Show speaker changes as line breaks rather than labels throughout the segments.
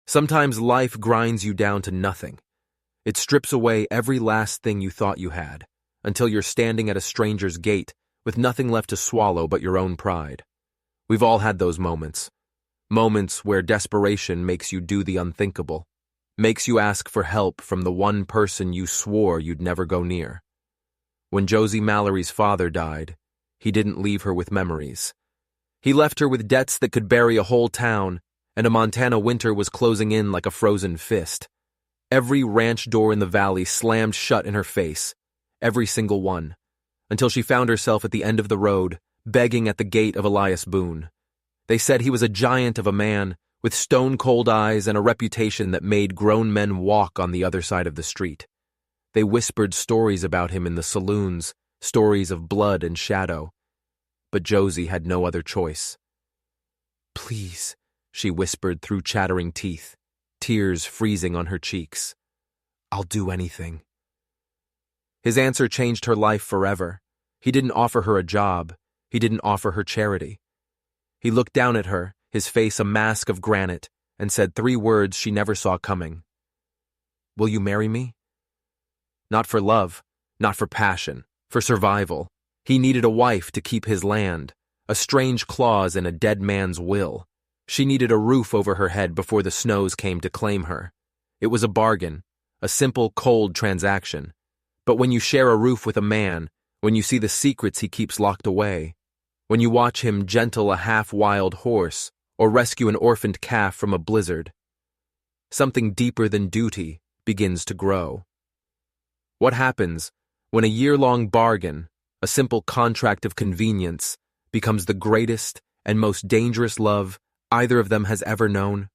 Sometimes life grinds you down to nothing. It strips away every last thing you thought you had, until you're standing at a stranger's gate with nothing left to swallow but your own pride. We've all had those moments. Moments where desperation makes you do the unthinkable, makes you ask for help from the one person you swore you'd never go near. When Josie Mallory's father died, he didn't leave her with memories. He left her with debts that could bury a whole town, and a Montana winter was closing in like a frozen fist. Every ranch door in the valley slammed shut in her face, every single one, until she found herself at the end of the road, begging at the gate of Elias Boone. They said he was a giant of a man, with stone-cold eyes and a reputation that made grown men walk on the other side of the street. They whispered stories about him in the saloons, stories of blood and shadow. But Josie had no other choice. "Please," she whispered through chattering teeth, tears freezing on her cheeks. "I'll do anything." His answer changed her life forever. He didn't offer her a job. He didn't offer her charity. He looked down at her, his face a mask of granite, and said 3 words she never saw coming. "Will you marry me?" Not for love, not for passion, for survival. He needed a wife to keep his land, a strange clause in a dead man's will. She needed a roof over her head before the snows came to claim her. It was a bargain, a simple, cold transaction. But when you share a roof with a man, when you see the secrets he keeps locked away, when you watch him gentle a half-wild horse or rescue an orphaned calf from a blizzard, something deeper than duty begins to grow. What happens when a year-long bargain, a simple contract of convenience, becomes the greatest and most dangerous love either of them has ever known?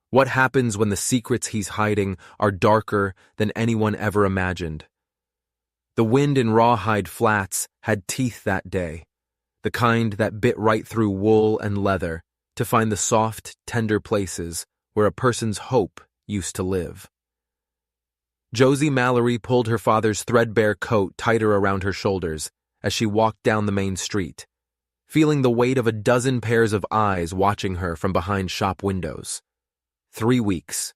What happens when the secrets he's hiding are darker than anyone ever imagined? The wind in Rawhide Flats had teeth that day, the kind that bit right through wool and leather to find the soft, tender places where a person's hope used to live. Josie Mallory pulled her father's threadbare coat tighter around her shoulders as she walked down the main street, feeling the weight of a dozen pairs of eyes watching her from behind shop windows. 3 weeks.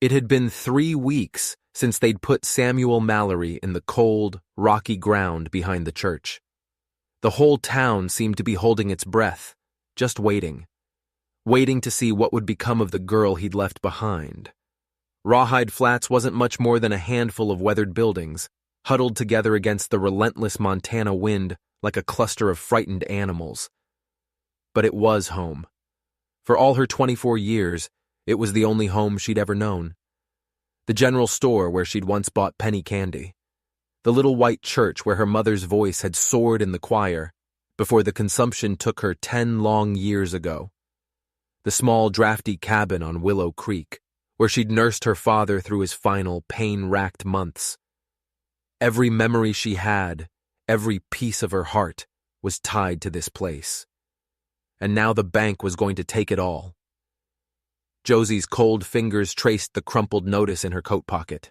It had been 3 weeks since they'd put Samuel Mallory in the cold, rocky ground behind the church. The whole town seemed to be holding its breath, just waiting to see what would become of the girl he'd left behind. Rawhide Flats wasn't much more than a handful of weathered buildings, huddled together against the relentless Montana wind like a cluster of frightened animals. But it was home. For all her 24 years, it was the only home she'd ever known. The general store where she'd once bought penny candy. The little white church where her mother's voice had soared in the choir before the consumption took her 10 long years ago. The small, drafty cabin on Willow Creek, where she'd nursed her father through his final, pain-racked months. Every memory she had, every piece of her heart, was tied to this place. And now the bank was going to take it all. Josie's cold fingers traced the crumpled notice in her coat pocket.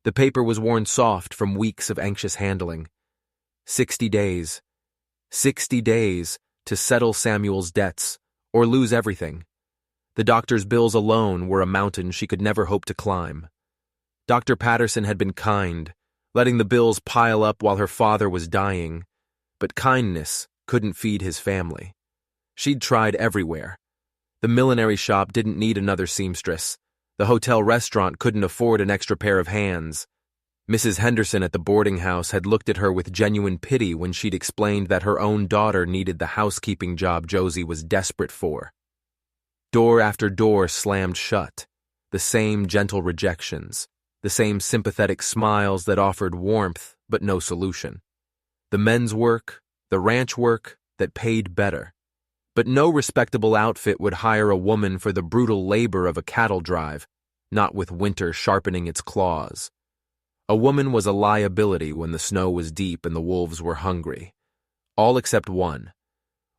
The paper was worn soft from weeks of anxious handling. 60 days. 60 days to settle Samuel's debts, or lose everything. The doctor's bills alone were a mountain she could never hope to climb. Dr. Patterson had been kind, letting the bills pile up while her father was dying, but kindness couldn't feed his family. She'd tried everywhere. The millinery shop didn't need another seamstress. The hotel restaurant couldn't afford an extra pair of hands. Mrs. Henderson at the boarding house had looked at her with genuine pity when she'd explained that her own daughter needed the housekeeping job Josie was desperate for. Door after door slammed shut, the same gentle rejections, the same sympathetic smiles that offered warmth but no solution. The men's work, the ranch work that paid better. But no respectable outfit would hire a woman for the brutal labor of a cattle drive, not with winter sharpening its claws. A woman was a liability when the snow was deep and the wolves were hungry. All except one.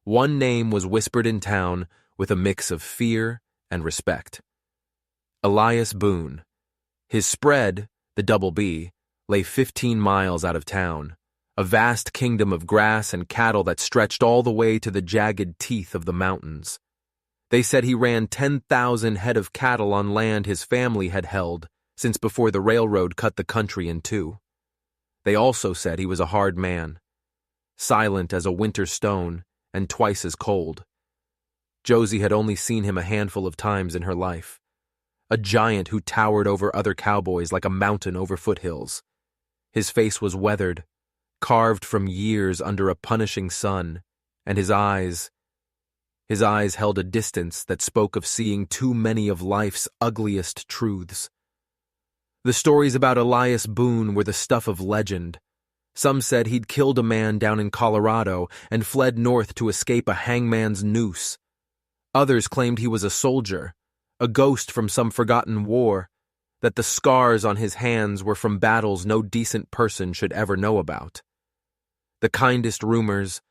One name was whispered in town with a mix of fear and respect. Elias Boone. His spread, the Double B, lay 15 miles out of town, a vast kingdom of grass and cattle that stretched all the way to the jagged teeth of the mountains. They said he ran 10,000 head of cattle on land his family had held since before the railroad cut the country in two. They also said he was a hard man, silent as a winter stone and twice as cold. Josie had only seen him a handful of times in her life, a giant who towered over other cowboys like a mountain over foothills. His face was weathered, carved from years under a punishing sun, and his eyes held a distance that spoke of seeing too many of life's ugliest truths. The stories about Elias Boone were the stuff of legend. Some said he'd killed a man down in Colorado and fled north to escape a hangman's noose. Others claimed he was a soldier, a ghost from some forgotten war, that the scars on his hands were from battles no decent person should ever know about. The kindest rumors,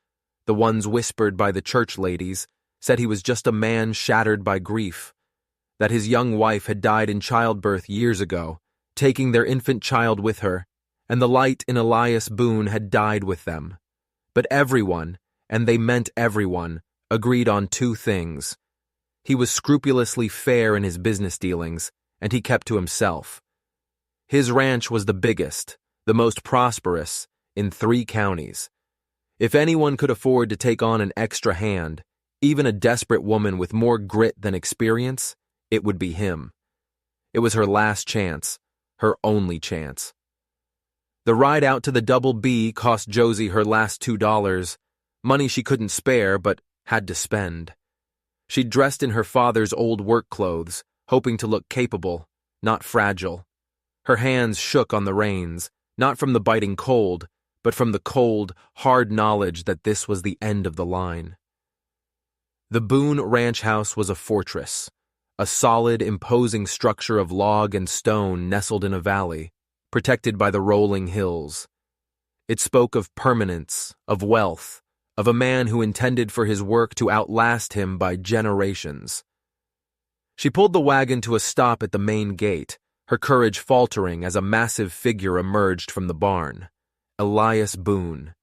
the ones whispered by the church ladies, said he was just a man shattered by grief, that his young wife had died in childbirth years ago, taking their infant child with her, and the light in Elias Boone had died with them. But everyone, and they meant everyone, agreed on two things. He was scrupulously fair in his business dealings, and he kept to himself. His ranch was the biggest, the most prosperous, in 3 counties. If anyone could afford to take on an extra hand, even a desperate woman with more grit than experience, it would be him. It was her last chance, her only chance. The ride out to the Double B cost Josie her last $2, money she couldn't spare but had to spend. She dressed in her father's old work clothes, hoping to look capable, not fragile. Her hands shook on the reins, not from the biting cold, but from the cold, hard knowledge that this was the end of the line. The Boone ranch house was a fortress, a solid, imposing structure of log and stone nestled in a valley, protected by the rolling hills. It spoke of permanence, of wealth, of a man who intended for his work to outlast him by generations. She pulled the wagon to a stop at the main gate, her courage faltering as a massive figure emerged from the barn. Elias Boone.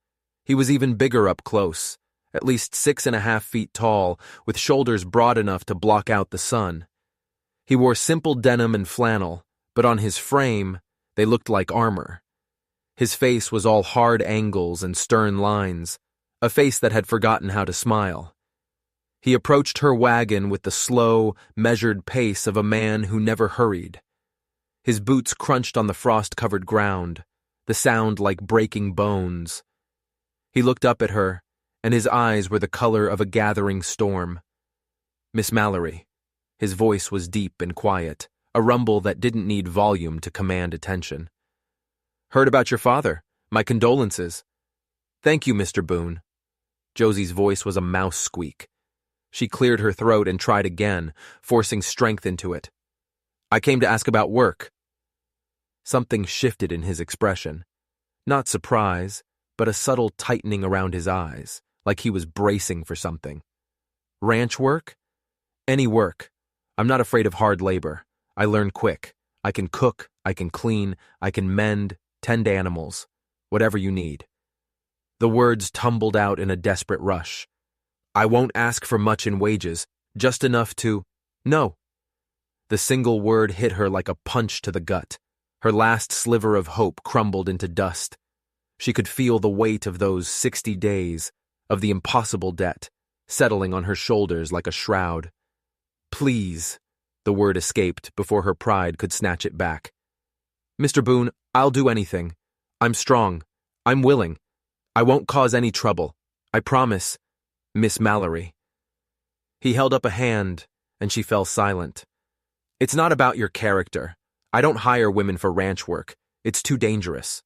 He was even bigger up close, at least 6.5 feet tall, with shoulders broad enough to block out the sun. He wore simple denim and flannel, but on his frame, they looked like armor. His face was all hard angles and stern lines, a face that had forgotten how to smile. He approached her wagon with the slow, measured pace of a man who never hurried. His boots crunched on the frost-covered ground, the sound like breaking bones. He looked up at her, and his eyes were the color of a gathering storm. "Miss Mallory." His voice was deep and quiet, a rumble that didn't need volume to command attention. "Heard about your father. My condolences." "Thank you, Mr. Boone." Josie's voice was a mouse squeak. She cleared her throat and tried again, forcing strength into it. "I came to ask about work." Something shifted in his expression. Not surprise, but a subtle tightening around his eyes, like he was bracing for something. "Ranch work?" "Any work. I'm not afraid of hard labor. I learn quick. I can cook, I can clean, I can mend, tend animals. Whatever you need." The words tumbled out in a desperate rush. "I won't ask for much in wages, just enough to—" "No." The single word hit her like a punch to the gut. Her last sliver of hope crumbled into dust. She could feel the weight of those 60 days, of the impossible debt, settling on her shoulders like a shroud. "Please," the word escaped before her pride could snatch it back. "Mr. Boone, I'll do anything. I'm strong. I'm willing. I won't cause any trouble. I promise. Miss Mallory." He held up a hand, and she fell silent. "It's not about your character. I don't hire women for ranch work. It's too dangerous."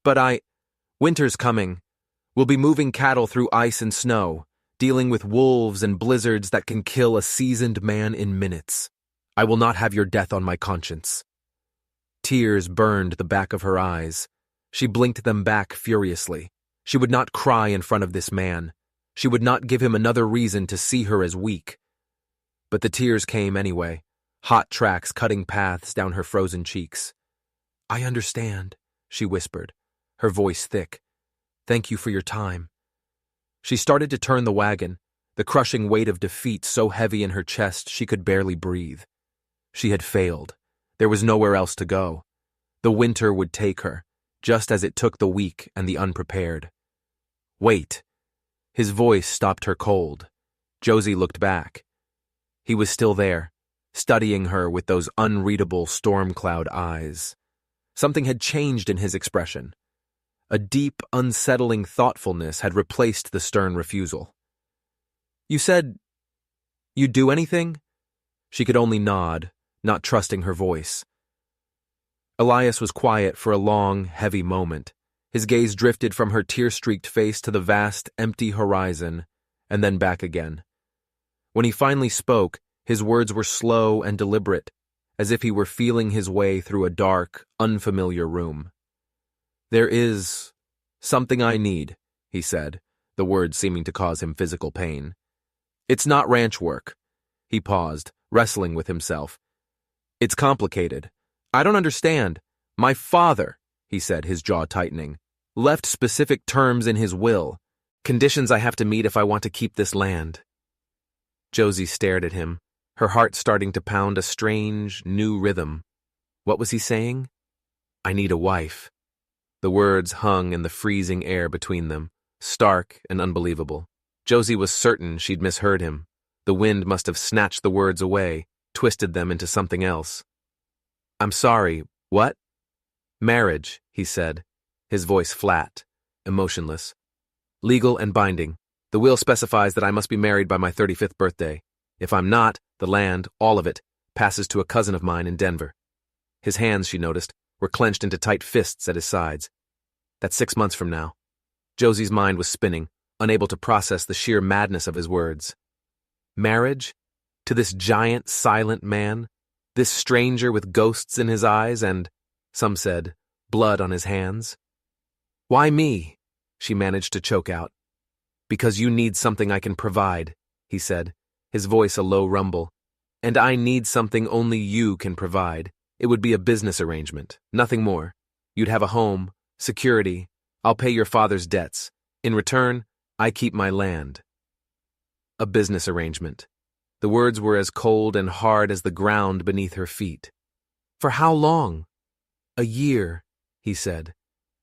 "But winter's coming. We'll be moving cattle through ice and snow, dealing with wolves and blizzards that can kill a seasoned man in minutes. I will not have your death on my conscience." Tears burned the back of her eyes. She blinked them back furiously. She would not cry in front of this man. She would not give him another reason to see her as weak. But the tears came anyway, hot tracks cutting paths down her frozen cheeks. "I understand," she whispered, her voice thick. "Thank you for your time." She started to turn the wagon, the crushing weight of defeat so heavy in her chest she could barely breathe. She had failed. There was nowhere else to go. The winter would take her, just as it took the weak and the unprepared. Wait. His voice stopped her cold. Josie looked back. He was still there, studying her with those unreadable storm cloud eyes. Something had changed in his expression. A deep, unsettling thoughtfulness had replaced the stern refusal. You said you'd do anything? She could only nod, not trusting her voice. Elias was quiet for a long, heavy moment. His gaze drifted from her tear-streaked face to the vast, empty horizon, and then back again. When he finally spoke, his words were slow and deliberate, as if he were feeling his way through a dark, unfamiliar room. There is something I need, he said, the words seeming to cause him physical pain. It's not ranch work. He paused, wrestling with himself. It's complicated. I don't understand. My father, he said, his jaw tightening, left specific terms in his will, conditions I have to meet if I want to keep this land. Josie stared at him, her heart starting to pound a strange, new rhythm. What was he saying? I need a wife. The words hung in the freezing air between them, stark and unbelievable. Josie was certain she'd misheard him. The wind must have snatched the words away, twisted them into something else. I'm sorry, what? Marriage, he said, his voice flat, emotionless. Legal and binding. The will specifies that I must be married by my 35th birthday. If I'm not, the land, all of it, passes to a cousin of mine in Denver. His hands, she noticed, were clenched into tight fists at his sides. That's 6 months from now. Josie's mind was spinning, unable to process the sheer madness of his words. Marriage? To this giant, silent man? This stranger with ghosts in his eyes and, some said, blood on his hands? Why me? She managed to choke out. Because you need something I can provide, he said, his voice a low rumble. And I need something only you can provide. It would be a business arrangement, nothing more. You'd have a home, security. I'll pay your father's debts. In return, I keep my land. A business arrangement. The words were as cold and hard as the ground beneath her feet. For how long? A year, he said.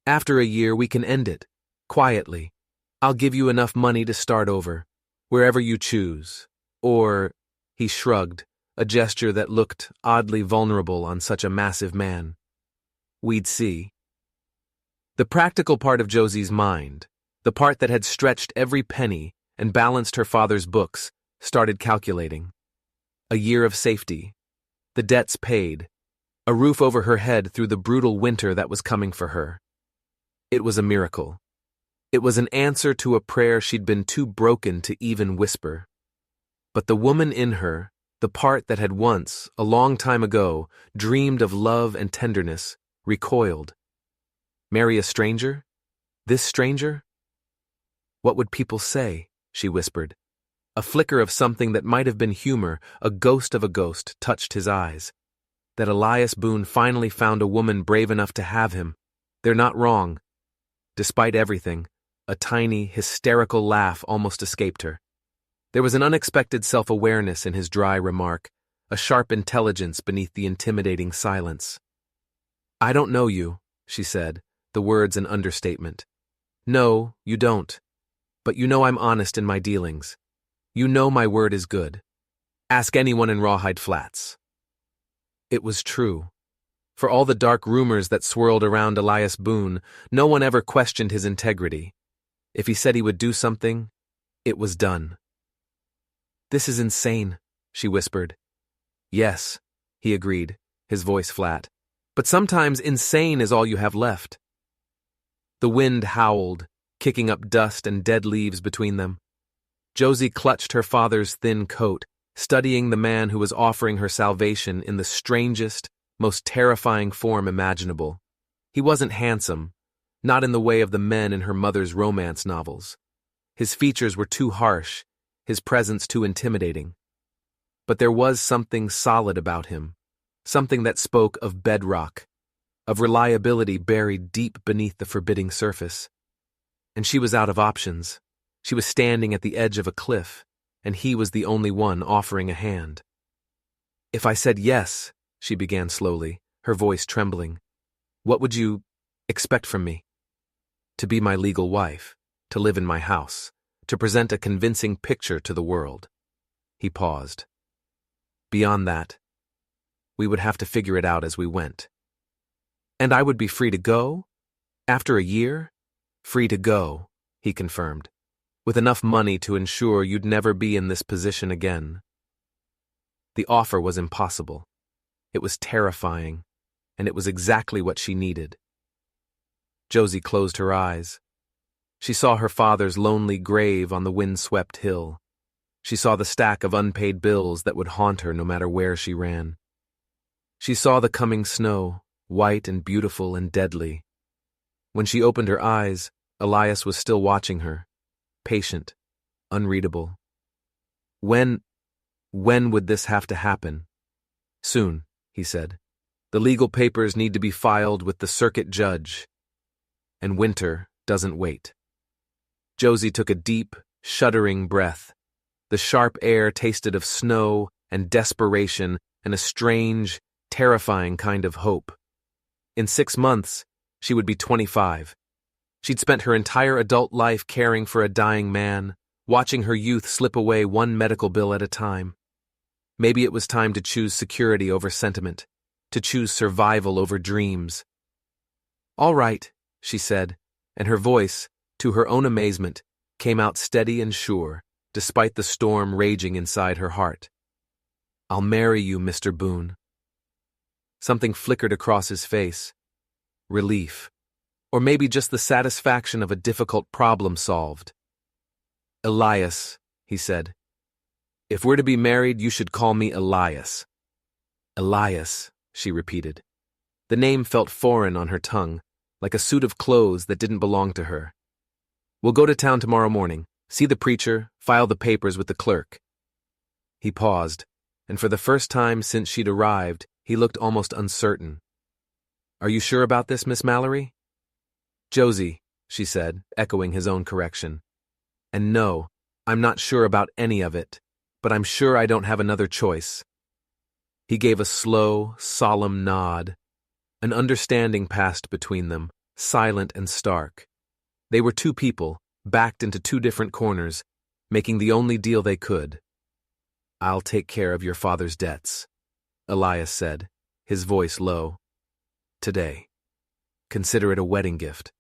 After a year, we can end it. Quietly. I'll give you enough money to start over, wherever you choose. Or, he shrugged, a gesture that looked oddly vulnerable on such a massive man. We'd see. The practical part of Josie's mind, the part that had stretched every penny and balanced her father's books, started calculating. A year of safety, the debts paid, a roof over her head through the brutal winter that was coming for her. It was a miracle. It was an answer to a prayer she'd been too broken to even whisper. But the woman in her, the part that had once, a long time ago, dreamed of love and tenderness, recoiled. Marry a stranger? This stranger? What would people say? She whispered. A flicker of something that might have been humor, a ghost of a ghost, touched his eyes. That Elias Boone finally found a woman brave enough to have him. They're not wrong. Despite everything, a tiny, hysterical laugh almost escaped her. There was an unexpected self-awareness in his dry remark, a sharp intelligence beneath the intimidating silence. I don't know you, she said, the words an understatement. No, you don't. But you know I'm honest in my dealings. You know my word is good. Ask anyone in Rawhide Flats. It was true. For all the dark rumors that swirled around Elias Boone, no one ever questioned his integrity. If he said he would do something, it was done. This is insane, she whispered. Yes, he agreed, his voice flat. But sometimes insane is all you have left. The wind howled, kicking up dust and dead leaves between them. Josie clutched her father's thin coat, studying the man who was offering her salvation in the strangest, most terrifying form imaginable. He wasn't handsome, not in the way of the men in her mother's romance novels. His features were too harsh, his presence too intimidating. But there was something solid about him, something that spoke of bedrock, of reliability buried deep beneath the forbidding surface. And she was out of options. She was standing at the edge of a cliff. and he was the only one offering a hand. "If I said yes," she began slowly, her voice trembling, "what would you expect from me?" "To be my legal wife, to live in my house, to present a convincing picture to the world." He paused. "Beyond that, we would have to figure it out as we went." "And I would be free to go? After a year?" "Free to go," he confirmed, "with enough money to ensure you'd never be in this position again." The offer was impossible. It was terrifying, and it was exactly what she needed. Josie closed her eyes. She saw her father's lonely grave on the wind-swept hill. She saw the stack of unpaid bills that would haunt her no matter where she ran. She saw the coming snow, white and beautiful and deadly. When she opened her eyes, Elias was still watching her, patient, unreadable. When would this have to happen? "Soon," he said. "The legal papers need to be filed with the circuit judge. And winter doesn't wait." Josie took a deep, shuddering breath. The sharp air tasted of snow and desperation and a strange, terrifying kind of hope. In 6 months, she would be 25. She'd spent her entire adult life caring for a dying man, watching her youth slip away one medical bill at a time. Maybe it was time to choose security over sentiment, to choose survival over dreams. "All right," she said, and her voice, to her own amazement, came out steady and sure, despite the storm raging inside her heart. "I'll marry you, Mr. Boone." Something flickered across his face. Relief. Or maybe just the satisfaction of a difficult problem solved. "Elias," he said. "If we're to be married, you should call me Elias." "Elias," she repeated. The name felt foreign on her tongue, like a suit of clothes that didn't belong to her. "We'll go to town tomorrow morning, see the preacher, file the papers with the clerk." He paused, and for the first time since she'd arrived, he looked almost uncertain. "Are you sure about this, Miss Mallory?" "Josie," she said, echoing his own correction. "And no, I'm not sure about any of it, but I'm sure I don't have another choice." He gave a slow, solemn nod. An understanding passed between them, silent and stark. They were two people, backed into two different corners, making the only deal they could. "I'll take care of your father's debts," Elias said, his voice low. "Today. Consider it a wedding gift."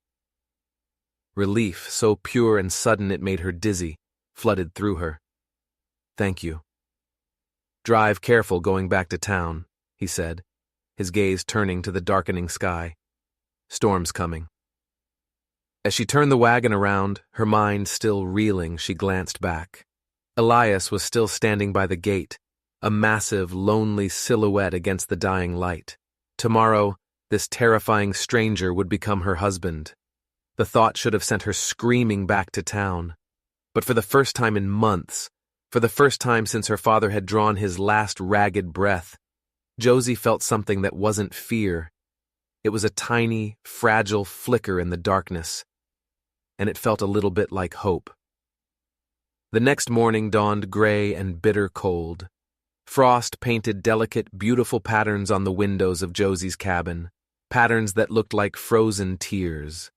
Relief, so pure and sudden it made her dizzy, flooded through her. "Thank you." "Drive careful going back to town," he said, his gaze turning to the darkening sky. "Storm's coming." As she turned the wagon around, her mind still reeling, she glanced back. Elias was still standing by the gate, a massive, lonely silhouette against the dying light. Tomorrow, this terrifying stranger would become her husband. The thought should have sent her screaming back to town. But for the first time in months, for the first time since her father had drawn his last ragged breath, Josie felt something that wasn't fear. It was a tiny, fragile flicker in the darkness, and it felt a little bit like hope. The next morning dawned gray and bitter cold. Frost painted delicate, beautiful patterns on the windows of Josie's cabin, patterns that looked like frozen tears.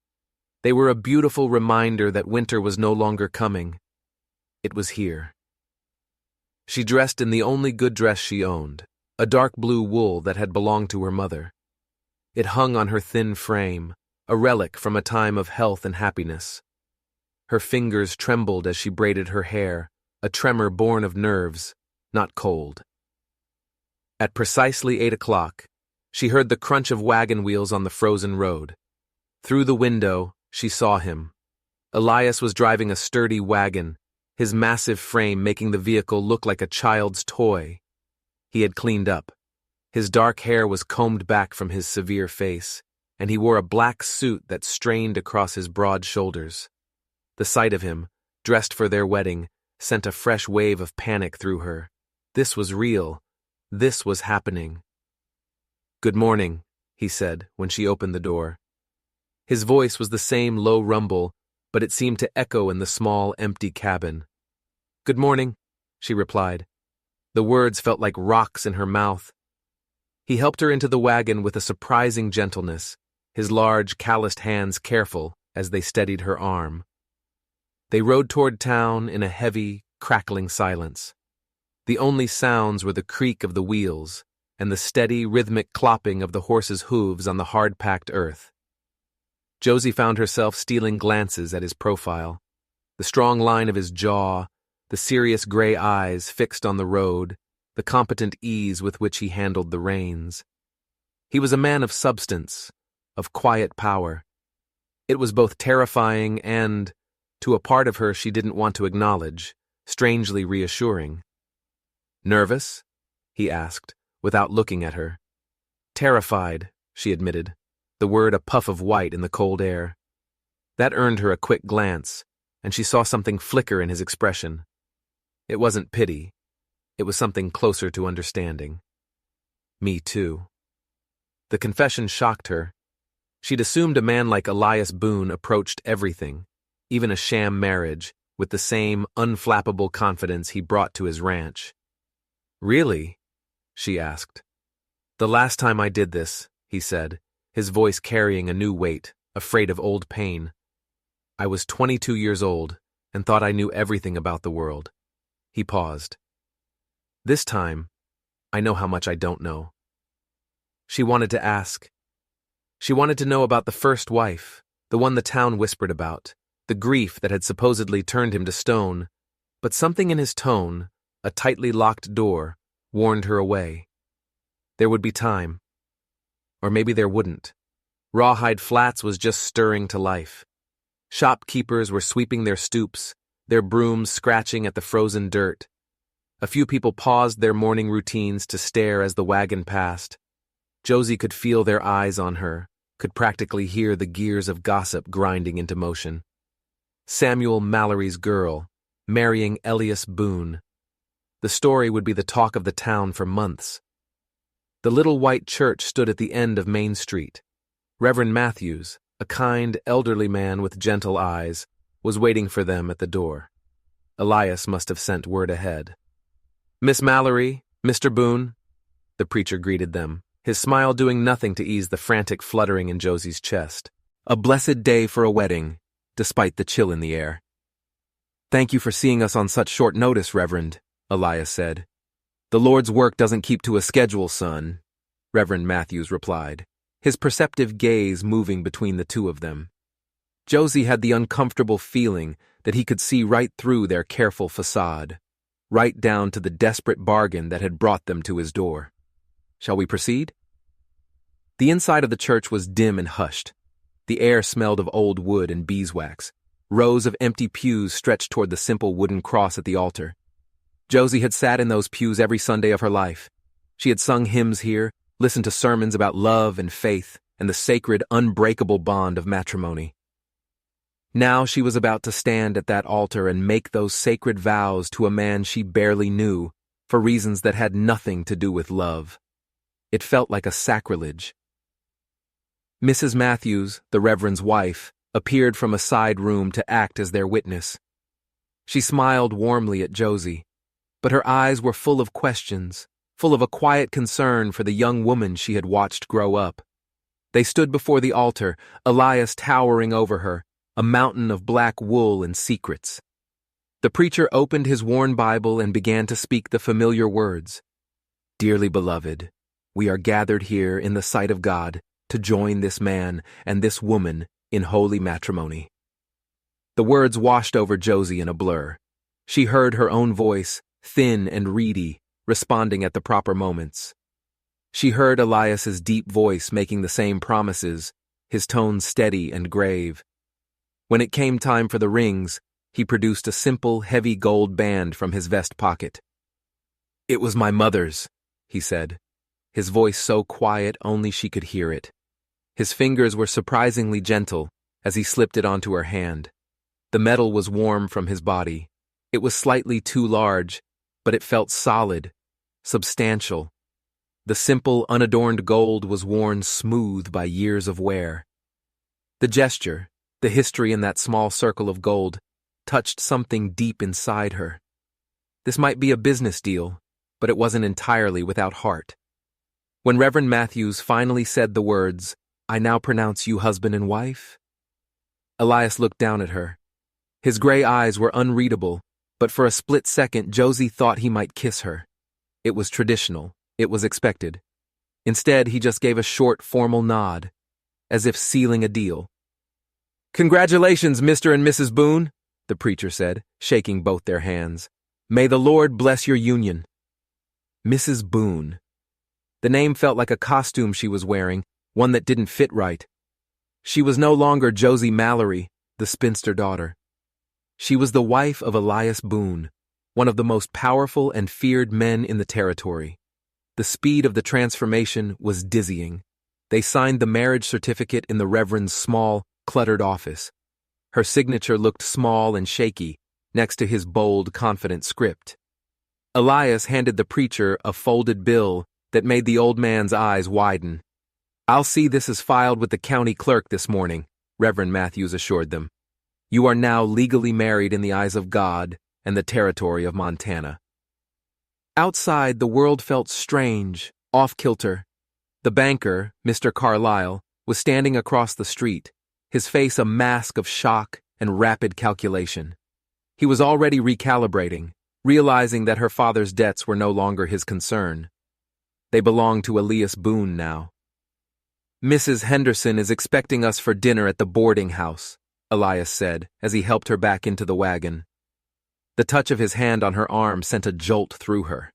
They were a beautiful reminder that winter was no longer coming. It was here. She dressed in the only good dress she owned, a dark blue wool that had belonged to her mother. It hung on her thin frame, a relic from a time of health and happiness. Her fingers trembled as she braided her hair, a tremor born of nerves, not cold. At precisely 8 o'clock, she heard the crunch of wagon wheels on the frozen road. Through the window, she saw him. Elias was driving a sturdy wagon, his massive frame making the vehicle look like a child's toy. He had cleaned up. His dark hair was combed back from his severe face, and he wore a black suit that strained across his broad shoulders. The sight of him, dressed for their wedding, sent a fresh wave of panic through her. This was real. This was happening. "Good morning," he said when she opened the door. His voice was the same low rumble, but it seemed to echo in the small, empty cabin. "Good morning," she replied. The words felt like rocks in her mouth. He helped her into the wagon with a surprising gentleness, his large, calloused hands careful as they steadied her arm. They rode toward town in a heavy, crackling silence. The only sounds were the creak of the wheels and the steady, rhythmic clopping of the horses' hooves on the hard-packed earth. Josie found herself stealing glances at his profile, the strong line of his jaw, the serious gray eyes fixed on the road, the competent ease with which he handled the reins. He was a man of substance, of quiet power. It was both terrifying and, to a part of her she didn't want to acknowledge, strangely reassuring. "Nervous?" he asked, without looking at her. "Terrified," she admitted, the word a puff of white in the cold air. That earned her a quick glance, and she saw something flicker in his expression. It wasn't pity. It was something closer to understanding. "Me too." The confession shocked her. She'd assumed a man like Elias Boone approached everything, even a sham marriage, with the same unflappable confidence he brought to his ranch. "Really?" she asked. "The last time I did this," he said, his voice carrying a new weight, afraid of old pain. "I was 22 years old and thought I knew everything about the world." He paused. "This time, I know how much I don't know." She wanted to ask. She wanted to know about the first wife, the one the town whispered about, the grief that had supposedly turned him to stone, but something in his tone, a tightly locked door, warned her away. There would be time. Or maybe there wouldn't. Rawhide Flats was just stirring to life. Shopkeepers were sweeping their stoops, their brooms scratching at the frozen dirt. A few people paused their morning routines to stare as the wagon passed. Josie could feel their eyes on her, could practically hear the gears of gossip grinding into motion. Samuel Mallory's girl, marrying Elias Boone. The story would be the talk of the town for months. The little white church stood at the end of Main Street. Reverend Matthews, a kind, elderly man with gentle eyes, was waiting for them at the door. Elias must have sent word ahead. "Miss Mallory, Mr. Boone," the preacher greeted them, his smile doing nothing to ease the frantic fluttering in Josie's chest. "A blessed day for a wedding, despite the chill in the air." "Thank you for seeing us on such short notice, Reverend," Elias said. "The Lord's work doesn't keep to a schedule, son," Reverend Matthews replied, his perceptive gaze moving between the two of them. Josie had the uncomfortable feeling that he could see right through their careful facade, right down to the desperate bargain that had brought them to his door. "Shall we proceed?" The inside of the church was dim and hushed. The air smelled of old wood and beeswax. Rows of empty pews stretched toward the simple wooden cross at the altar. Josie had sat in those pews every Sunday of her life. She had sung hymns here, listened to sermons about love and faith and the sacred, unbreakable bond of matrimony. Now she was about to stand at that altar and make those sacred vows to a man she barely knew, for reasons that had nothing to do with love. It felt like a sacrilege. Mrs. Matthews, the Reverend's wife, appeared from a side room to act as their witness. She smiled warmly at Josie, but her eyes were full of questions, full of a quiet concern for the young woman she had watched grow up. They stood before the altar, Elias towering over her, a mountain of black wool and secrets. The preacher opened his worn Bible and began to speak the familiar words. "Dearly beloved, we are gathered here in the sight of God to join this man and this woman in holy matrimony." The words washed over Josie in a blur. She heard her own voice, thin and reedy, responding at the proper moments. She heard Elias's deep voice making the same promises, his tone steady and grave. When it came time for the rings, he produced a simple, heavy gold band from his vest pocket. "It was my mother's," he said, his voice so quiet only she could hear it. His fingers were surprisingly gentle as he slipped it onto her hand. The metal was warm from his body. It was slightly too large, but it felt solid, substantial. The simple, unadorned gold was worn smooth by years of wear. The gesture, the history in that small circle of gold, touched something deep inside her. This might be a business deal, but it wasn't entirely without heart. When Reverend Matthews finally said the words, "I now pronounce you husband and wife," Elias looked down at her. His gray eyes were unreadable, but for a split second Josie thought he might kiss her. It was traditional. It was expected. Instead, he just gave a short, formal nod, as if sealing a deal. "Congratulations, Mr. and Mrs. Boone," the preacher said, shaking both their hands. "May the Lord bless your union." Mrs. Boone. The name felt like a costume she was wearing, one that didn't fit right. She was no longer Josie Mallory, the spinster daughter. She was the wife of Elias Boone, one of the most powerful and feared men in the territory. The speed of the transformation was dizzying. They signed the marriage certificate in the Reverend's small, cluttered office. Her signature looked small and shaky, next to his bold, confident script. Elias handed the preacher a folded bill that made the old man's eyes widen. "I'll see this is filed with the county clerk this morning," Reverend Matthews assured them. "You are now legally married in the eyes of God and the territory of Montana." Outside, the world felt strange, off-kilter. The banker, Mr. Carlyle, was standing across the street, his face a mask of shock and rapid calculation. He was already recalibrating, realizing that her father's debts were no longer his concern. They belonged to Elias Boone now. "Mrs. Henderson is expecting us for dinner at the boarding house," Elias said, as he helped her back into the wagon. The touch of his hand on her arm sent a jolt through her.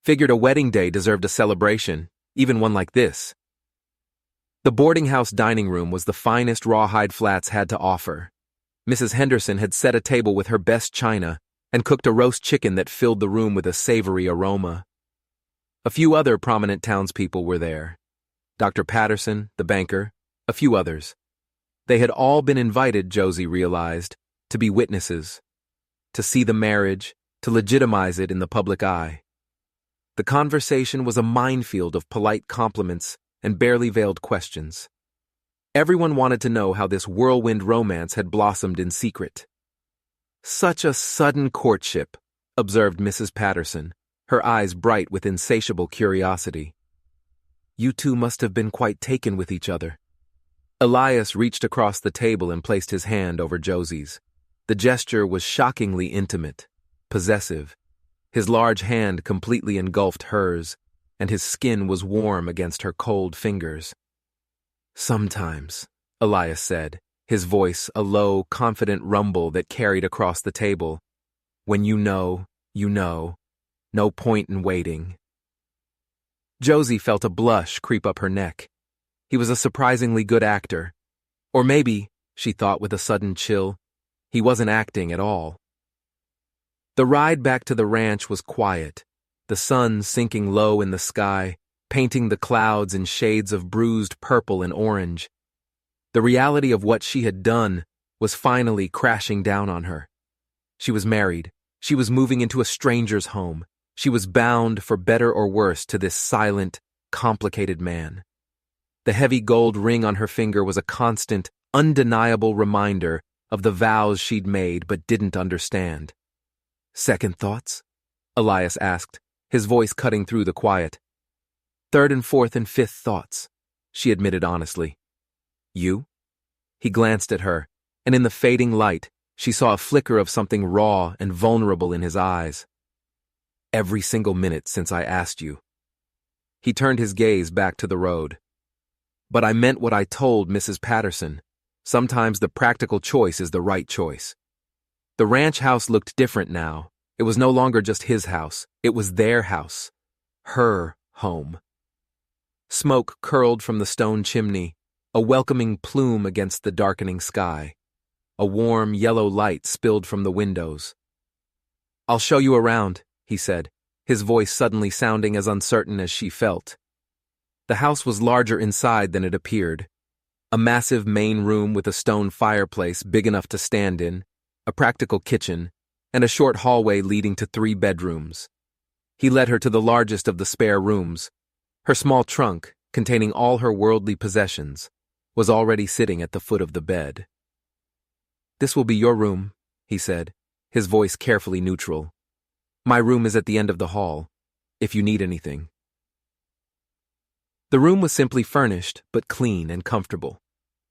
Figured a wedding day deserved a celebration, even one like this. The boarding house dining room was the finest Rawhide Flats had to offer. Mrs. Henderson had set a table with her best china and cooked a roast chicken that filled the room with a savory aroma. A few other prominent townspeople were there. Dr. Patterson, the banker, a few others. They had all been invited, Josie realized, to be witnesses, to see the marriage, to legitimize it in the public eye. The conversation was a minefield of polite compliments and barely veiled questions. Everyone wanted to know how this whirlwind romance had blossomed in secret. "Such a sudden courtship," observed Mrs. Patterson, her eyes bright with insatiable curiosity. "You two must have been quite taken with each other." Elias reached across the table and placed his hand over Josie's. The gesture was shockingly intimate, possessive. His large hand completely engulfed hers, and his skin was warm against her cold fingers. "Sometimes," Elias said, his voice a low, confident rumble that carried across the table. "When you know, you know. No point in waiting." Josie felt a blush creep up her neck. He was a surprisingly good actor. Or maybe, she thought with a sudden chill, he wasn't acting at all. The ride back to the ranch was quiet, the sun sinking low in the sky, painting the clouds in shades of bruised purple and orange. The reality of what she had done was finally crashing down on her. She was married. She was moving into a stranger's home. She was bound, for better or worse, to this silent, complicated man. The heavy gold ring on her finger was a constant, undeniable reminder of the vows she'd made but didn't understand. "Second thoughts?" Elias asked, his voice cutting through the quiet. "Third and fourth and fifth thoughts," she admitted honestly. "You?" He glanced at her, and in the fading light, she saw a flicker of something raw and vulnerable in his eyes. "Every single minute since I asked you." He turned his gaze back to the road. "But I meant what I told Mrs. Patterson. Sometimes the practical choice is the right choice." The ranch house looked different now. It was no longer just his house. It was their house. Her home. Smoke curled from the stone chimney, a welcoming plume against the darkening sky. A warm yellow light spilled from the windows. "I'll show you around," he said, his voice suddenly sounding as uncertain as she felt. The house was larger inside than it appeared. A massive main room with a stone fireplace big enough to stand in, a practical kitchen, and a short hallway leading to 3 bedrooms. He led her to the largest of the spare rooms. Her small trunk, containing all her worldly possessions, was already sitting at the foot of the bed. "This will be your room," he said, his voice carefully neutral. My room is at the end of the hall, if you need anything. The room was simply furnished, but clean and comfortable.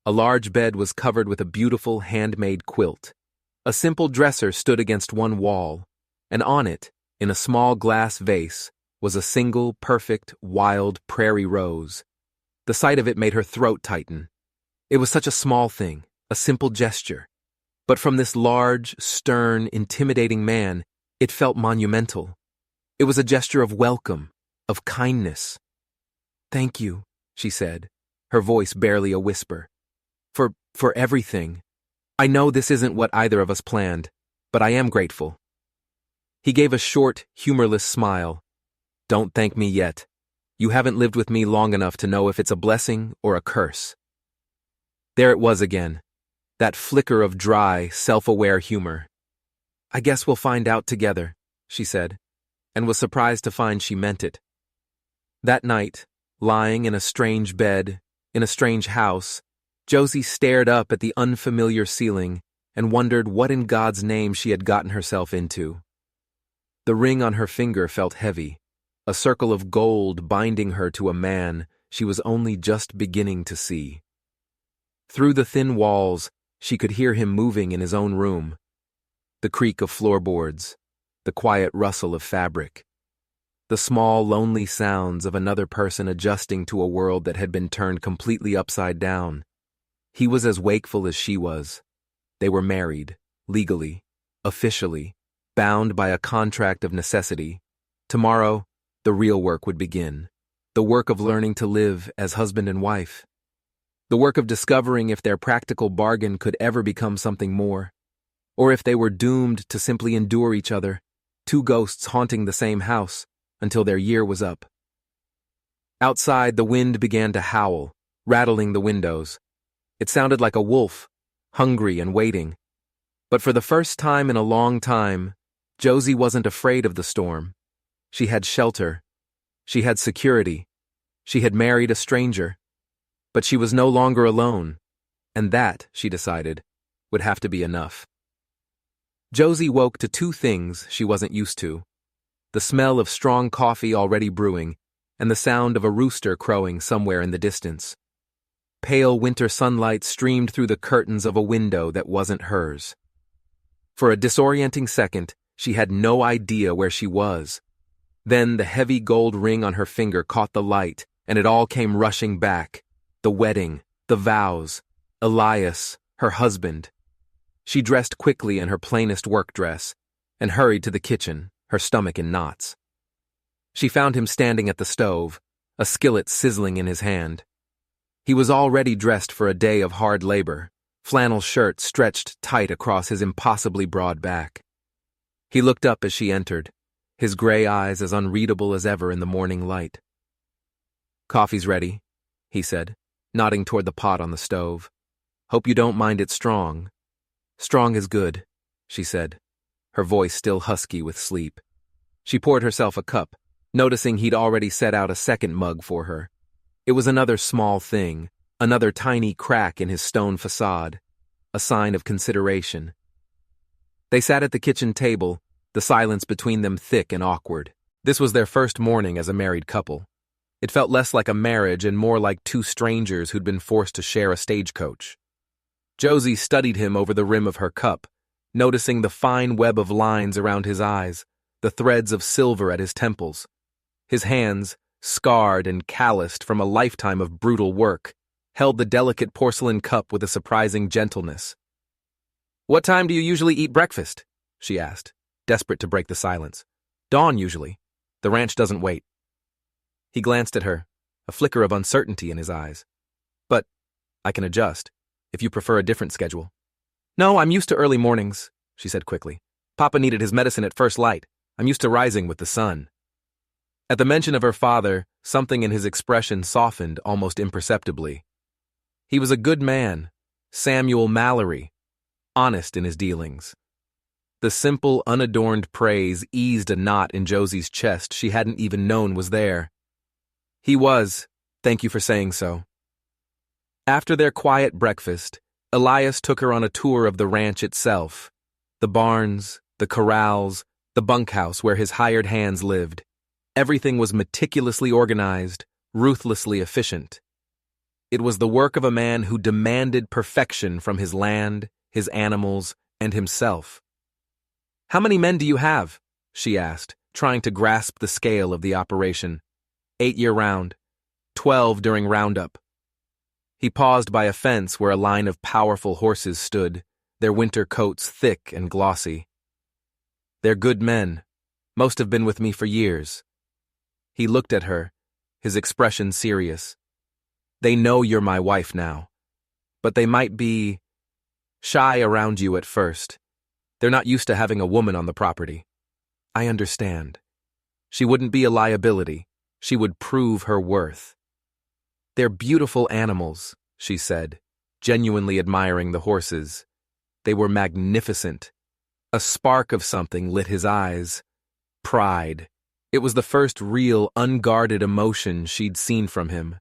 A large bed was covered with a beautiful handmade quilt. A simple dresser stood against one wall, and on it, in a small glass vase, was a single, perfect, wild prairie rose. The sight of it made her throat tighten. It was such a small thing, a simple gesture. But from this large, stern, intimidating man, it felt monumental. It was a gesture of welcome, of kindness. "Thank you," she said, her voice barely a whisper. For everything. I know this isn't what either of us planned, but I am grateful." He gave a short, humorless smile. "Don't thank me yet. You haven't lived with me long enough to know if it's a blessing or a curse." There it was again, that flicker of dry, self-aware humor. "I guess we'll find out together," she said, and was surprised to find she meant it. That night, lying in a strange bed, in a strange house, Josie stared up at the unfamiliar ceiling and wondered what in God's name she had gotten herself into. The ring on her finger felt heavy, a circle of gold binding her to a man she was only just beginning to see. Through the thin walls, she could hear him moving in his own room. The creak of floorboards, the quiet rustle of fabric, the small, lonely sounds of another person adjusting to a world that had been turned completely upside down. He was as wakeful as she was. They were married, legally, officially, bound by a contract of necessity. Tomorrow, the real work would begin. The work of learning to live as husband and wife. The work of discovering if their practical bargain could ever become something more, or if they were doomed to simply endure each other, two ghosts haunting the same house, until their year was up. Outside, the wind began to howl, rattling the windows. It sounded like a wolf, hungry and waiting. But for the first time in a long time, Josie wasn't afraid of the storm. She had shelter. She had security. She had married a stranger. But she was no longer alone, and that, she decided, would have to be enough. Josie woke to two things she wasn't used to: the smell of strong coffee already brewing, and the sound of a rooster crowing somewhere in the distance. Pale winter sunlight streamed through the curtains of a window that wasn't hers. For a disorienting second, she had no idea where she was. Then the heavy gold ring on her finger caught the light, and it all came rushing back. The wedding, the vows, Elias, her husband. She dressed quickly in her plainest work dress and hurried to the kitchen, her stomach in knots. She found him standing at the stove, a skillet sizzling in his hand. He was already dressed for a day of hard labor, flannel shirt stretched tight across his impossibly broad back. He looked up as she entered, his gray eyes as unreadable as ever in the morning light. "Coffee's ready," he said, nodding toward the pot on the stove. "Hope you don't mind it strong." "Strong is good," she said, her voice still husky with sleep. She poured herself a cup, noticing he'd already set out a second mug for her. It was another small thing, another tiny crack in his stone facade, a sign of consideration. They sat at the kitchen table, the silence between them thick and awkward. This was their first morning as a married couple. It felt less like a marriage and more like two strangers who'd been forced to share a stagecoach. Josie studied him over the rim of her cup, noticing the fine web of lines around his eyes, the threads of silver at his temples. His hands, scarred and calloused from a lifetime of brutal work, held the delicate porcelain cup with a surprising gentleness. "What time do you usually eat breakfast?" she asked, desperate to break the silence. "Dawn, usually. The ranch doesn't wait." He glanced at her, a flicker of uncertainty in his eyes. "But I can adjust, if you prefer a different schedule." "No, I'm used to early mornings," she said quickly. "Papa needed his medicine at first light. I'm used to rising with the sun." At the mention of her father, something in his expression softened almost imperceptibly. He was a good man, Samuel Mallory, honest in his dealings. The simple, unadorned praise eased a knot in Josie's chest she hadn't even known was there. He was, thank you for saying so. After their quiet breakfast, Elias took her on a tour of the ranch itself. The barns, the corrals, the bunkhouse where his hired hands lived. Everything was meticulously organized, ruthlessly efficient. It was the work of a man who demanded perfection from his land, his animals, and himself. "How many men do you have?" she asked, trying to grasp the scale of the operation. 8 year-round, 12 during roundup. He paused by a fence where a line of powerful horses stood, their winter coats thick and glossy. "They're good men. Most have been with me for years." He looked at her, his expression serious. "They know you're my wife now, but they might be shy around you at first. They're not used to having a woman on the property." "I understand. She wouldn't be a liability. She would prove her worth." "They're beautiful animals," she said, genuinely admiring the horses. They were magnificent. A spark of something lit his eyes. Pride. It was the first real, unguarded emotion she'd seen from him.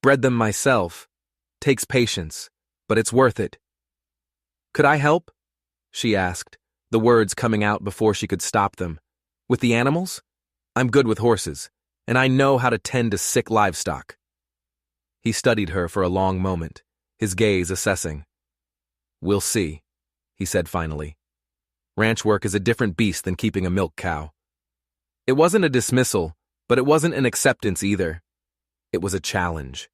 "Bred them myself. Takes patience, but it's worth it." "Could I help?" she asked, the words coming out before she could stop them. "With the animals? I'm good with horses, and I know how to tend to sick livestock." He studied her for a long moment, his gaze assessing. "We'll see," he said finally. "Ranch work is a different beast than keeping a milk cow." It wasn't a dismissal, but it wasn't an acceptance either. It was a challenge.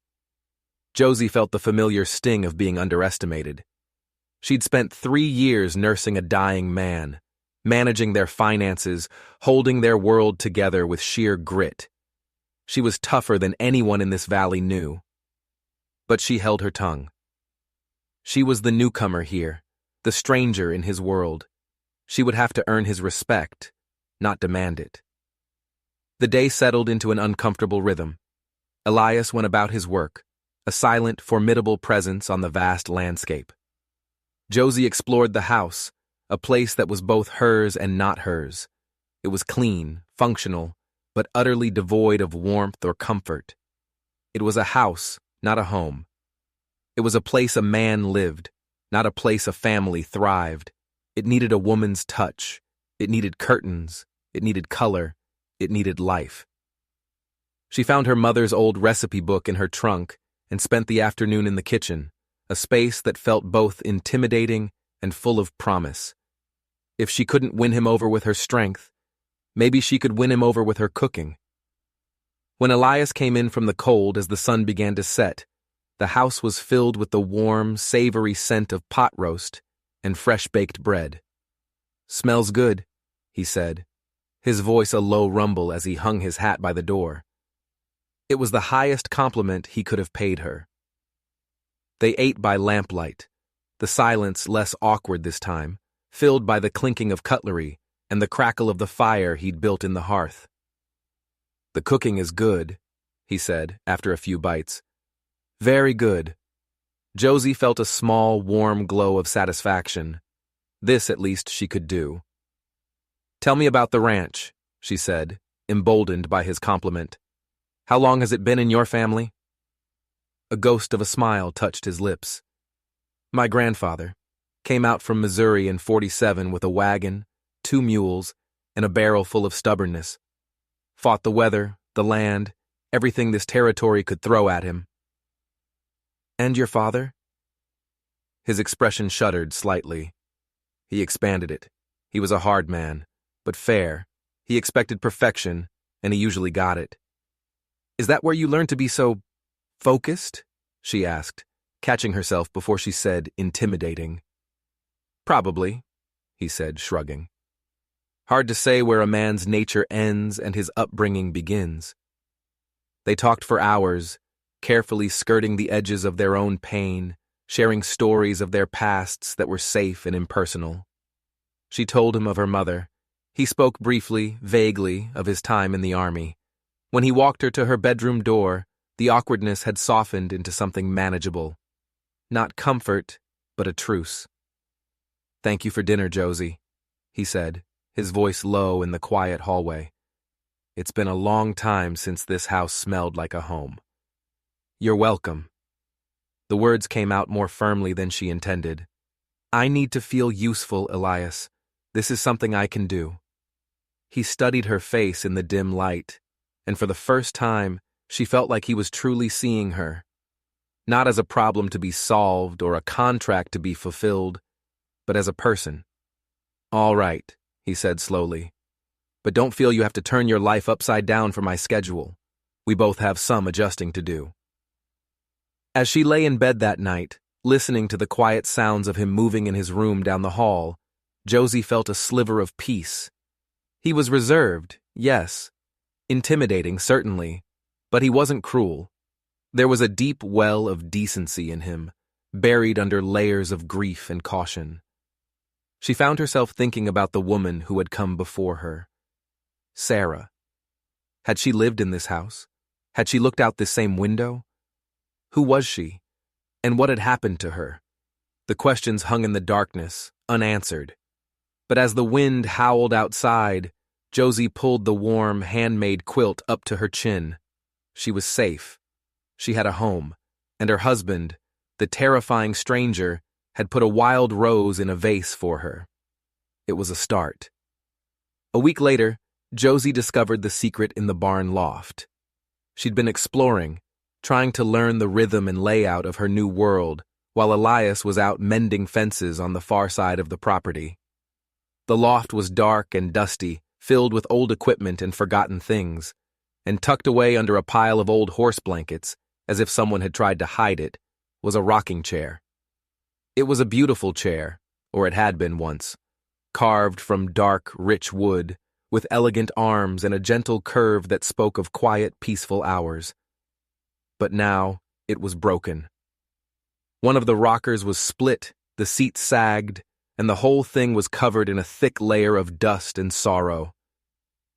Josie felt the familiar sting of being underestimated. She'd spent 3 years nursing a dying man, managing their finances, holding their world together with sheer grit. She was tougher than anyone in this valley knew. But she held her tongue. She was the newcomer here, the stranger in his world. She would have to earn his respect, not demand it. The day settled into an uncomfortable rhythm. Elias went about his work, a silent, formidable presence on the vast landscape. Josie explored the house, a place that was both hers and not hers. It was clean, functional, but utterly devoid of warmth or comfort. It was a house, not a home. It was a place a man lived, not a place a family thrived. It needed a woman's touch. It needed curtains. It needed color. It needed life. She found her mother's old recipe book in her trunk and spent the afternoon in the kitchen, a space that felt both intimidating and full of promise. If she couldn't win him over with her strength, maybe she could win him over with her cooking. When Elias came in from the cold as the sun began to set, the house was filled with the warm, savory scent of pot roast and fresh-baked bread. "Smells good," he said, his voice a low rumble as he hung his hat by the door. It was the highest compliment he could have paid her. They ate by lamplight, the silence less awkward this time, filled by the clinking of cutlery and the crackle of the fire he'd built in the hearth. "The cooking is good," he said after a few bites. "Very good." Josie felt a small, warm glow of satisfaction. This, at least, she could do. "Tell me about the ranch," she said, emboldened by his compliment. "How long has it been in your family?" A ghost of a smile touched his lips. "My grandfather came out from Missouri in '47 with a wagon, 2 mules, and a barrel full of stubbornness. Fought the weather, the land, everything this territory could throw at him." "And your father?" His expression shuddered slightly. He expanded it. He was a hard man, but fair. He expected perfection, and he usually got it. "Is that where you learned to be so focused?" she asked, catching herself before she said intimidating. "Probably," he said, shrugging. "Hard to say where a man's nature ends and his upbringing begins." They talked for hours, carefully skirting the edges of their own pain, sharing stories of their pasts that were safe and impersonal. She told him of her mother. He spoke briefly, vaguely, of his time in the army. When he walked her to her bedroom door, the awkwardness had softened into something manageable. Not comfort, but a truce. "Thank you for dinner, Josie," he said, his voice low in the quiet hallway. "It's been a long time since this house smelled like a home." "You're welcome." The words came out more firmly than she intended. "I need to feel useful, Elias. This is something I can do." He studied her face in the dim light, and for the first time, she felt like he was truly seeing her. Not as a problem to be solved or a contract to be fulfilled, but as a person. "All right," he said slowly. "But don't feel you have to turn your life upside down for my schedule. We both have some adjusting to do." As she lay in bed that night, listening to the quiet sounds of him moving in his room down the hall, Josie felt a sliver of peace. He was reserved, yes. Intimidating, certainly. But he wasn't cruel. There was a deep well of decency in him, buried under layers of grief and caution. She found herself thinking about the woman who had come before her. Sarah. Had she lived in this house? Had she looked out this same window? Who was she? And what had happened to her? The questions hung in the darkness, unanswered. But as the wind howled outside, Josie pulled the warm, handmade quilt up to her chin. She was safe. She had a home, and her husband, the terrifying stranger, had put a wild rose in a vase for her. It was a start. A week later, Josie discovered the secret in the barn loft. She'd been exploring, trying to learn the rhythm and layout of her new world, while Elias was out mending fences on the far side of the property. The loft was dark and dusty, filled with old equipment and forgotten things, and tucked away under a pile of old horse blankets, as if someone had tried to hide it, was a rocking chair. It was a beautiful chair, or it had been once, carved from dark, rich wood, with elegant arms and a gentle curve that spoke of quiet, peaceful hours. But now it was broken. One of the rockers was split, the seat sagged, and the whole thing was covered in a thick layer of dust and sorrow.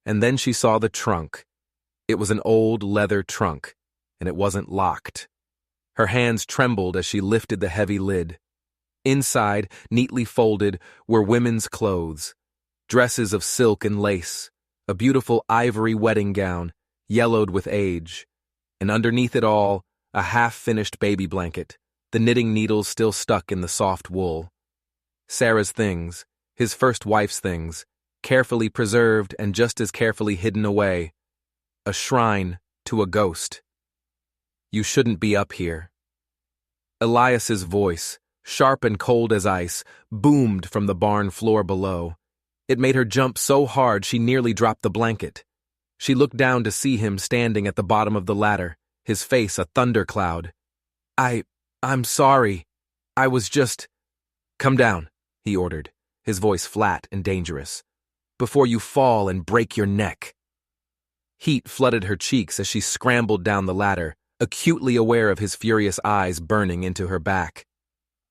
And then she saw the trunk. It was an old leather trunk, and it wasn't locked. Her hands trembled as she lifted the heavy lid. Inside, neatly folded, were women's clothes, dresses of silk and lace, a beautiful ivory wedding gown, yellowed with age, and underneath it all, a half-finished baby blanket, the knitting needles still stuck in the soft wool. Sarah's things, his first wife's things, carefully preserved and just as carefully hidden away. A shrine to a ghost. "You shouldn't be up here." Elias's voice, sharp and cold as ice, boomed from the barn floor below. It made her jump so hard she nearly dropped the blanket. She looked down to see him standing at the bottom of the ladder, his face a thundercloud. I'm sorry. I was just—" "Come down," he ordered, his voice flat and dangerous, "before you fall and break your neck." Heat flooded her cheeks as she scrambled down the ladder, acutely aware of his furious eyes burning into her back.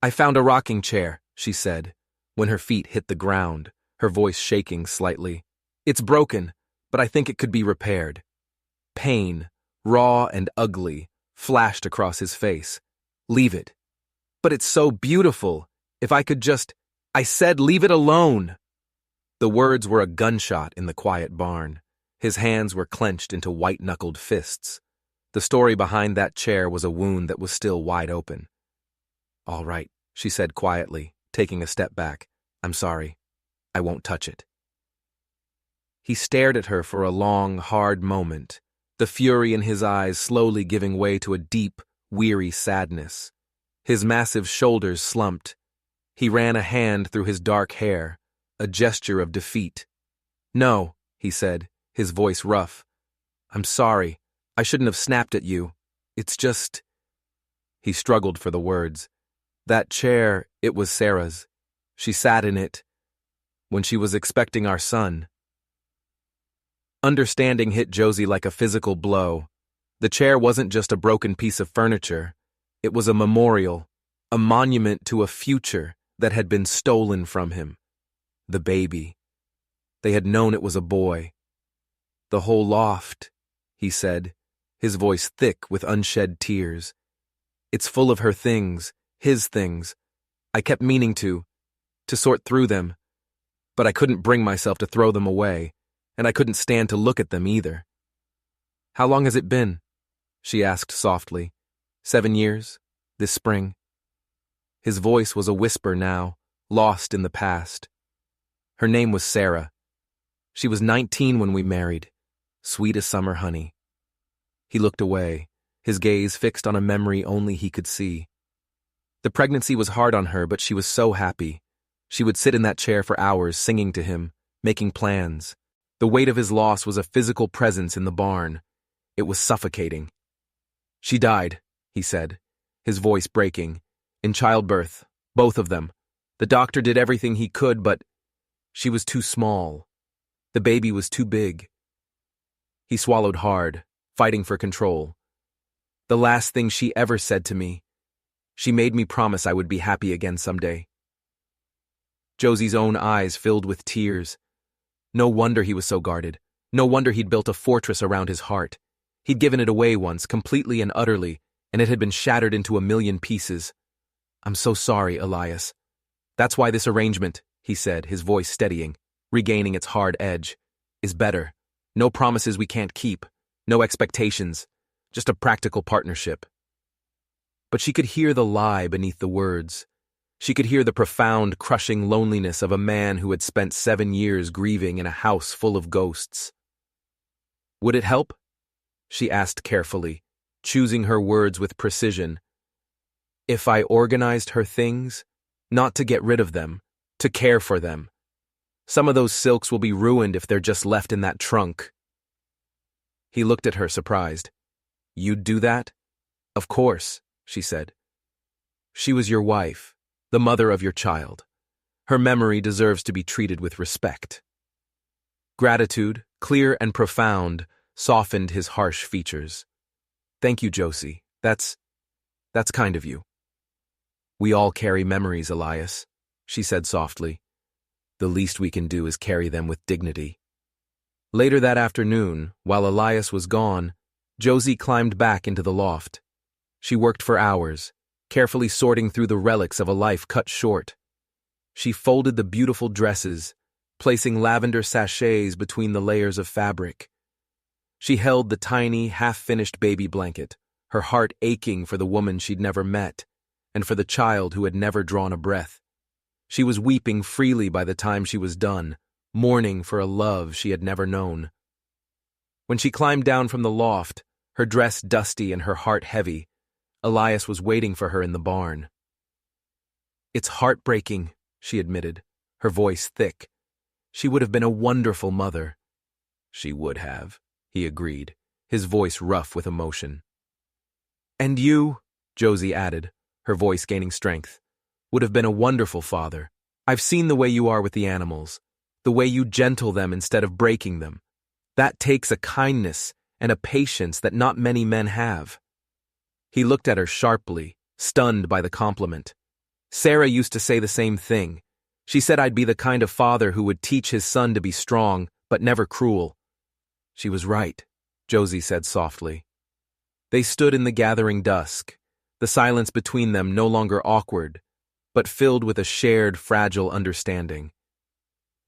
"I found a rocking chair," she said, when her feet hit the ground, her voice shaking slightly. "It's broken, but I think it could be repaired." Pain, raw and ugly, flashed across his face. "Leave it." "But it's so beautiful. If I could just—" "I said leave it alone!" The words were a gunshot in the quiet barn. His hands were clenched into white-knuckled fists. The story behind that chair was a wound that was still wide open. "All right," she said quietly, taking a step back. "I'm sorry. I won't touch it." He stared at her for a long, hard moment, the fury in his eyes slowly giving way to a deep, weary sadness. His massive shoulders slumped. He ran a hand through his dark hair, a gesture of defeat. "No," he said, his voice rough. "I'm sorry. I shouldn't have snapped at you. It's just—" He struggled for the words. "That chair, it was Sarah's. She sat in it when she was expecting our son." Understanding hit Josie like a physical blow. The chair wasn't just a broken piece of furniture. It was a memorial, a monument to a future that had been stolen from him. The baby. They had known it was a boy. "The whole loft," he said, his voice thick with unshed tears. "It's full of her things, his things. I kept meaning to sort through them, but I couldn't bring myself to throw them away, and I couldn't stand to look at them either." "How long has it been?" she asked softly. 7 years? This spring?" His voice was a whisper now, lost in the past. Her name was Sarah. She was 19 when we married. Sweet as summer honey. He looked away, his gaze fixed on a memory only he could see. The pregnancy was hard on her, but she was so happy. She would sit in that chair for hours singing to him, making plans. The weight of his loss was a physical presence in the barn. It was suffocating. She died, he said, his voice breaking. In childbirth, both of them. The doctor did everything he could, but she was too small. The baby was too big. He swallowed hard, fighting for control. The last thing she ever said to me. She made me promise I would be happy again someday. Josie's own eyes filled with tears. No wonder he was so guarded. No wonder he'd built a fortress around his heart. He'd given it away once, completely and utterly, and it had been shattered into a million pieces. I'm so sorry, Elias. That's why this arrangement, he said, his voice steadying, regaining its hard edge, is better. No promises we can't keep. No expectations. Just a practical partnership. But she could hear the lie beneath the words. She could hear the profound, crushing loneliness of a man who had spent 7 years grieving in a house full of ghosts. Would it help? She asked carefully, choosing her words with precision. If I organized her things, not to get rid of them, to care for them. Some of those silks will be ruined if they're just left in that trunk. He looked at her, surprised. You'd do that? Of course, she said. She was your wife, the mother of your child. Her memory deserves to be treated with respect. Gratitude, clear and profound, softened his harsh features. Thank you, Josie. That's kind of you. We all carry memories, Elias, she said softly. The least we can do is carry them with dignity. Later that afternoon, while Elias was gone, Josie climbed back into the loft. She worked for hours, carefully sorting through the relics of a life cut short. She folded the beautiful dresses, placing lavender sachets between the layers of fabric. She held the tiny, half-finished baby blanket, her heart aching for the woman she'd never met, and for the child who had never drawn a breath. She was weeping freely by the time she was done, mourning for a love she had never known. When she climbed down from the loft, her dress dusty and her heart heavy, Elias was waiting for her in the barn. It's heartbreaking, she admitted, her voice thick. She would have been a wonderful mother. She would have, he agreed, his voice rough with emotion. And you, Josie added, her voice gaining strength, would have been a wonderful father. I've seen the way you are with the animals, the way you gentle them instead of breaking them. That takes a kindness and a patience that not many men have. He looked at her sharply, stunned by the compliment. Sarah used to say the same thing. She said I'd be the kind of father who would teach his son to be strong, but never cruel. She was right, Josie said softly. They stood in the gathering dusk, the silence between them no longer awkward, but filled with a shared, fragile understanding.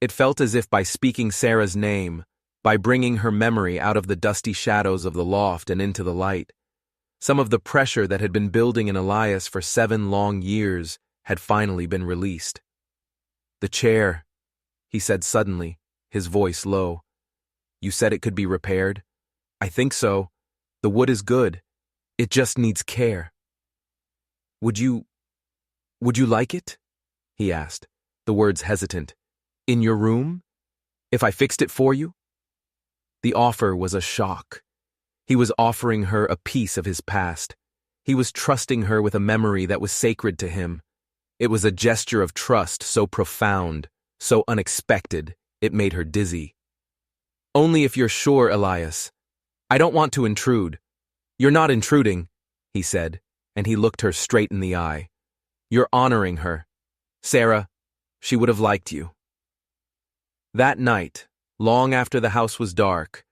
It felt as if by speaking Sarah's name, by bringing her memory out of the dusty shadows of the loft and into the light, some of the pressure that had been building in Elias for 7 long years had finally been released. The chair, he said suddenly, his voice low. You said it could be repaired? I think so. The wood is good. It just needs care. Would you like it? He asked, the words hesitant. In your room? If I fixed it for you? The offer was a shock. He was offering her a piece of his past. He was trusting her with a memory that was sacred to him. It was a gesture of trust so profound, so unexpected, it made her dizzy. Only if you're sure, Elias. I don't want to intrude. You're not intruding, he said, and he looked her straight in the eye. You're honoring her. Sarah, she would have liked you. That night, long after the house was dark,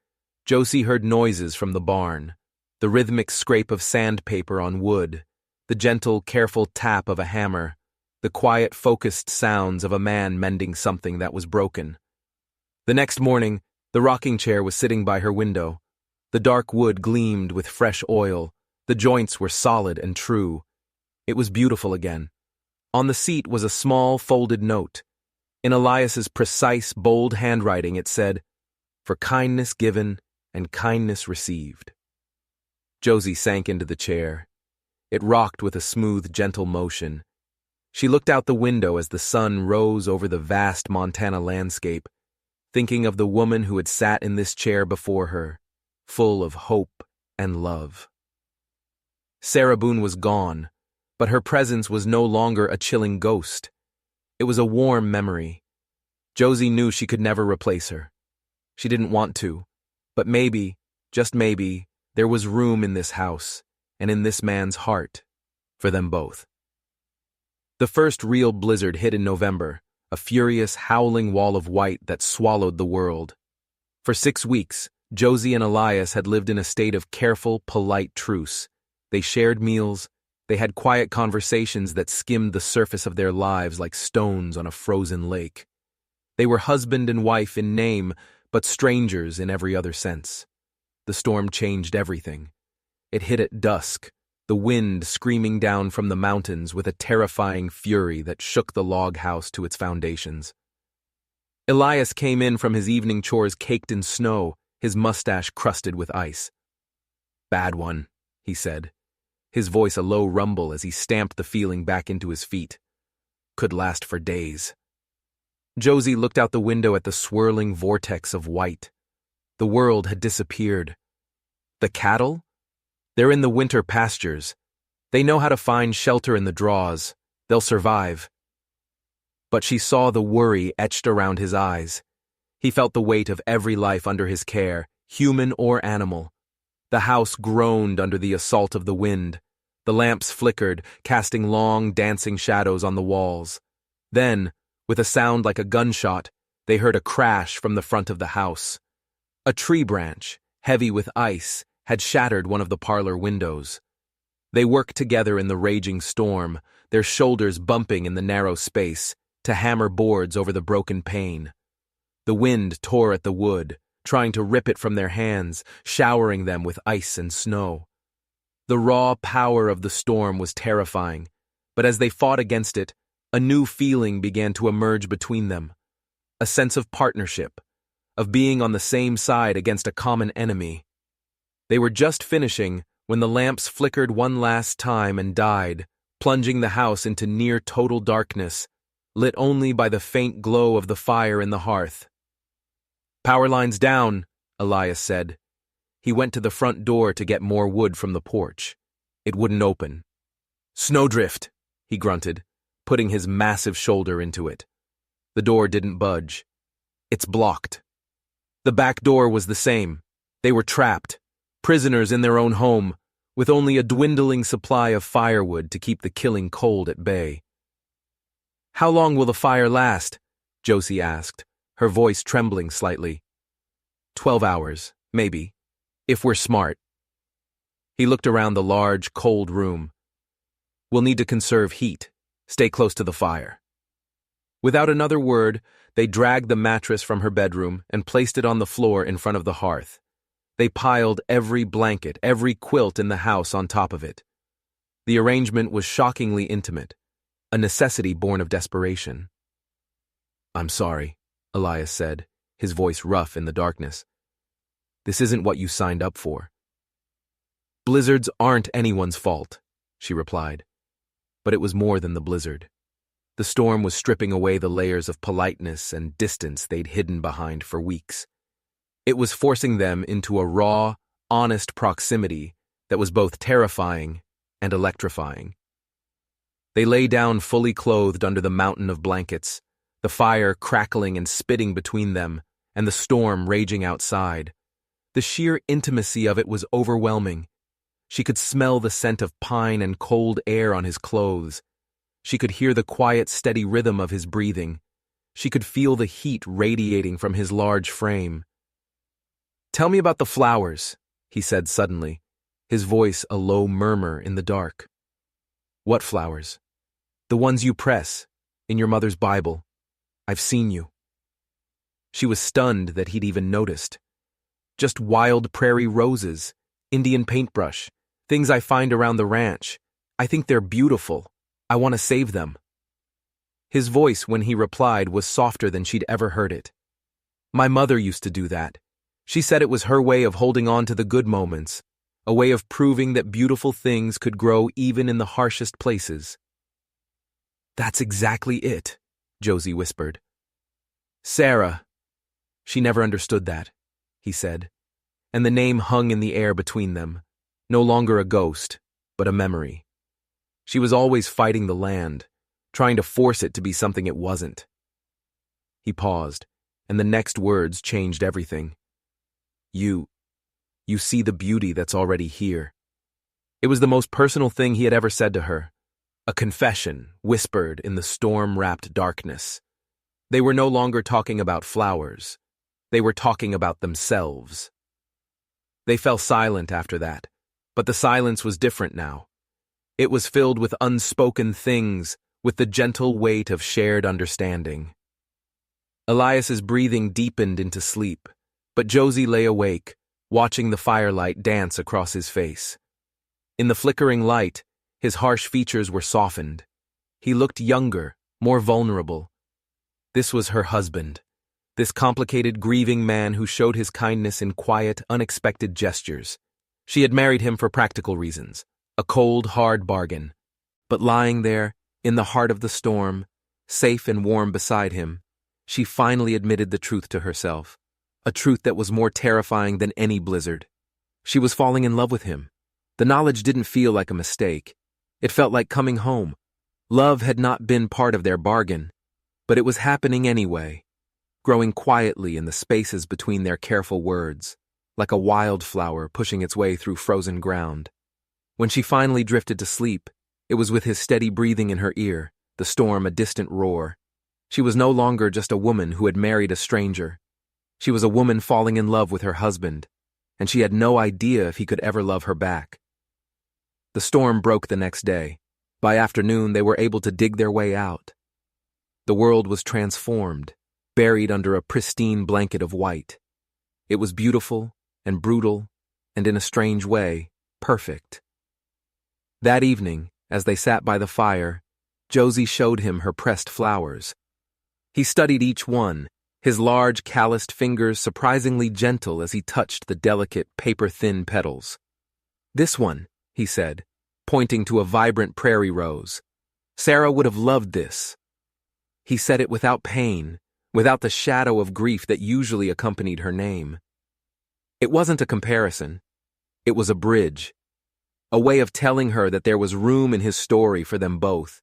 Josie heard noises from the barn, the rhythmic scrape of sandpaper on wood, the gentle, careful tap of a hammer, the quiet, focused sounds of a man mending something that was broken. The next morning, the rocking chair was sitting by her window. The dark wood gleamed with fresh oil. The joints were solid and true. It was beautiful again. On the seat was a small, folded note. In Elias's precise, bold handwriting, it said, "For kindness given and kindness received." Josie sank into the chair. It rocked with a smooth, gentle motion. She looked out the window as the sun rose over the vast Montana landscape, thinking of the woman who had sat in this chair before her, full of hope and love. Sarah Boone was gone, but her presence was no longer a chilling ghost. It was a warm memory. Josie knew she could never replace her. She didn't want to, but maybe, just maybe, there was room in this house, and in this man's heart, for them both. The first real blizzard hit in November, a furious, howling wall of white that swallowed the world. For 6 weeks, Josie and Elias had lived in a state of careful, polite truce. They shared meals, they had quiet conversations that skimmed the surface of their lives like stones on a frozen lake. They were husband and wife in name, but strangers in every other sense. The storm changed everything. It hit at dusk, the wind screaming down from the mountains with a terrifying fury that shook the log house to its foundations. Elias came in from his evening chores caked in snow, his mustache crusted with ice. "Bad one," he said, his voice a low rumble as he stamped the feeling back into his feet. "Could last for days." Josie looked out the window at the swirling vortex of white. The world had disappeared. The cattle? They're in the winter pastures. They know how to find shelter in the draws. They'll survive. But she saw the worry etched around his eyes. He felt the weight of every life under his care, human or animal. The house groaned under the assault of the wind. The lamps flickered, casting long, dancing shadows on the walls. Then, with a sound like a gunshot, they heard a crash from the front of the house. A tree branch, heavy with ice, had shattered one of the parlor windows. They worked together in the raging storm, their shoulders bumping in the narrow space, to hammer boards over the broken pane. The wind tore at the wood, trying to rip it from their hands, showering them with ice and snow. The raw power of the storm was terrifying, but as they fought against it, a new feeling began to emerge between them. A sense of partnership, of being on the same side against a common enemy. They were just finishing when the lamps flickered one last time and died, plunging the house into near total darkness, lit only by the faint glow of the fire in the hearth. "Power lines down," Elias said. He went to the front door to get more wood from the porch. It wouldn't open. "Snowdrift," he grunted, putting his massive shoulder into it. The door didn't budge. "It's blocked." The back door was the same. They were trapped, prisoners in their own home, with only a dwindling supply of firewood to keep the killing cold at bay. "How long will the fire last?" Josie asked, her voice trembling slightly. 12 hours, maybe, if we're smart." He looked around the large, cold room. "We'll need to conserve heat. Stay close to the fire." Without another word, they dragged the mattress from her bedroom and placed it on the floor in front of the hearth. They piled every blanket, every quilt in the house on top of it. The arrangement was shockingly intimate, a necessity born of desperation. "I'm sorry," Elias said, his voice rough in the darkness. "This isn't what you signed up for." "Blizzards aren't anyone's fault," she replied. But it was more than the blizzard. The storm was stripping away the layers of politeness and distance they'd hidden behind for weeks. It was forcing them into a raw, honest proximity that was both terrifying and electrifying. They lay down fully clothed under the mountain of blankets, the fire crackling and spitting between them, and the storm raging outside. The sheer intimacy of it was overwhelming. She could smell the scent of pine and cold air on his clothes. She could hear the quiet, steady rhythm of his breathing. She could feel the heat radiating from his large frame. "Tell me about the flowers," he said suddenly, his voice a low murmur in the dark. "What flowers?" "The ones you press, in your mother's Bible. I've seen you." She was stunned that he'd even noticed. "Just wild prairie roses, Indian paintbrush, things I find around the ranch. I think they're beautiful. I want to save them." His voice, when he replied, was softer than she'd ever heard it. My mother used to do that. She said it was her way of holding on to the good moments, a way of proving that beautiful things could grow even in the harshest places. That's exactly it, Josie whispered. Sarah. She never understood that, he said, and the name hung in the air between them, no longer a ghost, but a memory. She was always fighting the land, trying to force it to be something it wasn't. He paused, and the next words changed everything. You see the beauty that's already here. It was the most personal thing he had ever said to her, a confession whispered in the storm-wrapped darkness. They were no longer talking about flowers. They were talking about themselves. They fell silent after that, but the silence was different now. It was filled with unspoken things, with the gentle weight of shared understanding. Elias's breathing deepened into sleep, but Josie lay awake, watching the firelight dance across his face. In the flickering light, his harsh features were softened. He looked younger, more vulnerable. This was her husband, this complicated, grieving man who showed his kindness in quiet, unexpected gestures. She had married him for practical reasons, a cold, hard bargain. But lying there, in the heart of the storm, safe and warm beside him, she finally admitted the truth to herself, a truth that was more terrifying than any blizzard. She was falling in love with him. The knowledge didn't feel like a mistake. It felt like coming home. Love had not been part of their bargain, but it was happening anyway, growing quietly in the spaces between their careful words, like a wildflower pushing its way through frozen ground. When she finally drifted to sleep, it was with his steady breathing in her ear, the storm a distant roar. She was no longer just a woman who had married a stranger. She was a woman falling in love with her husband, and she had no idea if he could ever love her back. The storm broke the next day. By afternoon, they were able to dig their way out. The world was transformed, buried under a pristine blanket of white. It was beautiful and brutal, and in a strange way, perfect. That evening, as they sat by the fire, Josie showed him her pressed flowers. He studied each one, his large, calloused fingers surprisingly gentle as he touched the delicate, paper-thin petals. This one, he said, pointing to a vibrant prairie rose. Sarah would have loved this. He said it without pain, without the shadow of grief that usually accompanied her name. It wasn't a comparison. It was a bridge, a way of telling her that there was room in his story for them both.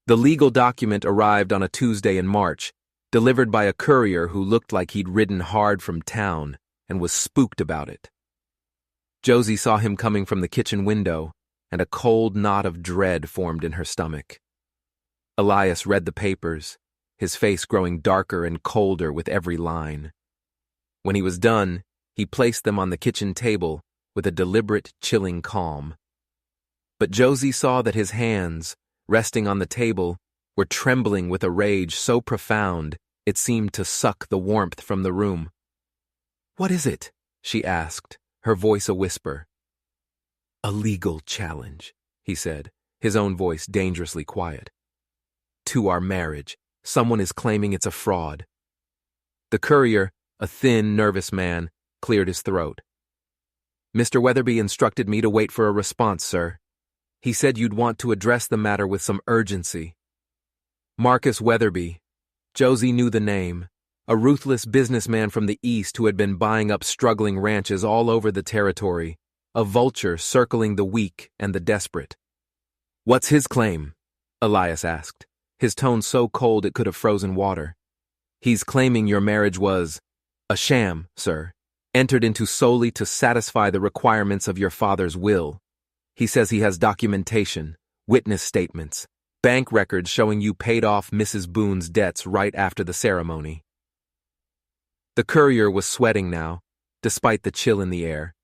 The legal document arrived on a Tuesday in March, delivered by a courier who looked like he'd ridden hard from town and was spooked about it. Josie saw him coming from the kitchen window, and a cold knot of dread formed in her stomach. Elias read the papers, his face growing darker and colder with every line. When he was done, he placed them on the kitchen table with a deliberate, chilling calm. But Josie saw that his hands, resting on the table, were trembling with a rage so profound it seemed to suck the warmth from the room. "What is it?" she asked, her voice a whisper. "A legal challenge," he said, his own voice dangerously quiet. "To our marriage. Someone is claiming it's a fraud." The courier, a thin, nervous man, cleared his throat. "Mr. Weatherby instructed me to wait for a response, sir. He said you'd want to address the matter with some urgency." Marcus Weatherby. Josie knew the name, a ruthless businessman from the East who had been buying up struggling ranches all over the territory, a vulture circling the weak and the desperate. "What's his claim?" Elias asked, his tone so cold it could have frozen water. "He's claiming your marriage was a sham, sir, entered into solely to satisfy the requirements of your father's will. He says he has documentation, witness statements, bank records showing you paid off Mrs. Boone's debts right after the ceremony." The courier was sweating now, despite the chill in the air.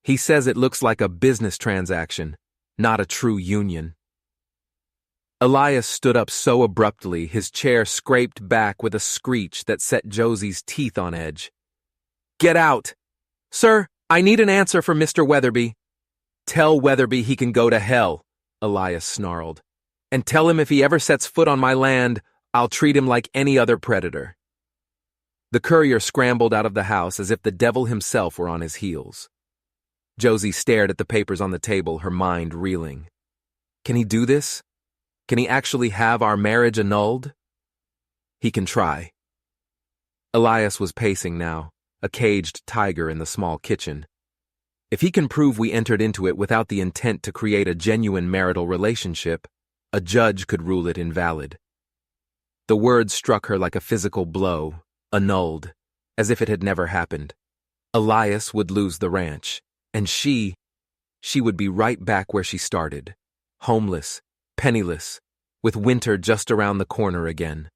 "He says it looks like a business transaction, not a true union." Elias stood up so abruptly his chair scraped back with a screech that set Josie's teeth on edge. "Get out! Sir, I need an answer for Mr. Weatherby." "Tell Weatherby he can go to hell," Elias snarled. And tell him if he ever sets foot on my land, I'll treat him like any other predator." The courier scrambled out of the house as if the devil himself were on his heels. Josie stared at the papers on the table, her mind reeling. Can he do this? Can he actually have our marriage annulled? He can try. Elias was pacing now, a caged tiger in the small kitchen. If he can prove we entered into it without the intent to create a genuine marital relationship, a judge could rule it invalid. The word struck her like a physical blow, annulled, as if it had never happened. Elias would lose the ranch, and she would be right back where she started, homeless, penniless, with winter just around the corner again.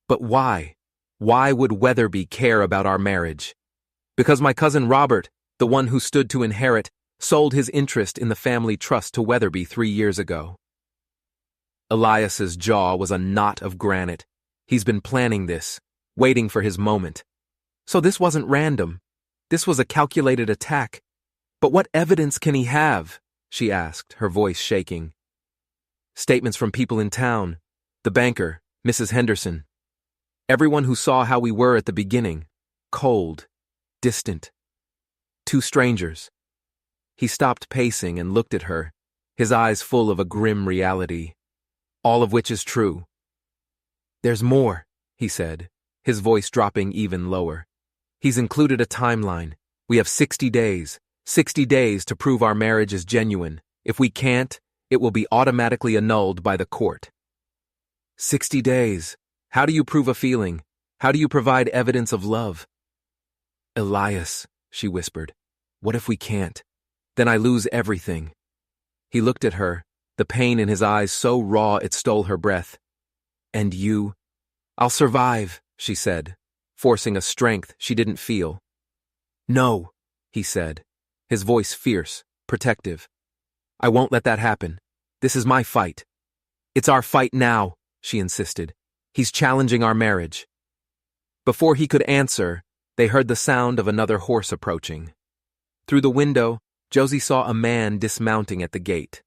But why? Why would Weatherby care about our marriage? Because my cousin Robert, the one who stood to inherit, sold his interest in the family trust to Weatherby 3 years ago. Elias's jaw was a knot of granite. He's been planning this, waiting for his moment. So this wasn't random. This was a calculated attack. But what evidence can he have? She asked, her voice shaking. Statements from people in town, the banker, Mrs. Henderson. Everyone who saw how we were at the beginning, cold, distant. 2 strangers. He stopped pacing and looked at her, his eyes full of a grim reality. All of which is true. There's more, he said, his voice dropping even lower. He's included a timeline. We have 60 days. 60 days to prove our marriage is genuine. If we can't, it will be automatically annulled by the court. 60 days. How do you prove a feeling? How do you provide evidence of love? Elias, she whispered, what if we can't? Then I lose everything. He looked at her, the pain in his eyes so raw it stole her breath. And you? I'll survive, she said, forcing a strength she didn't feel. No, he said, his voice fierce, protective. I won't let that happen. This is my fight. It's our fight now, she insisted. He's challenging our marriage. Before he could answer, they heard the sound of another horse approaching. Through the window, Josie saw a man dismounting at the gate.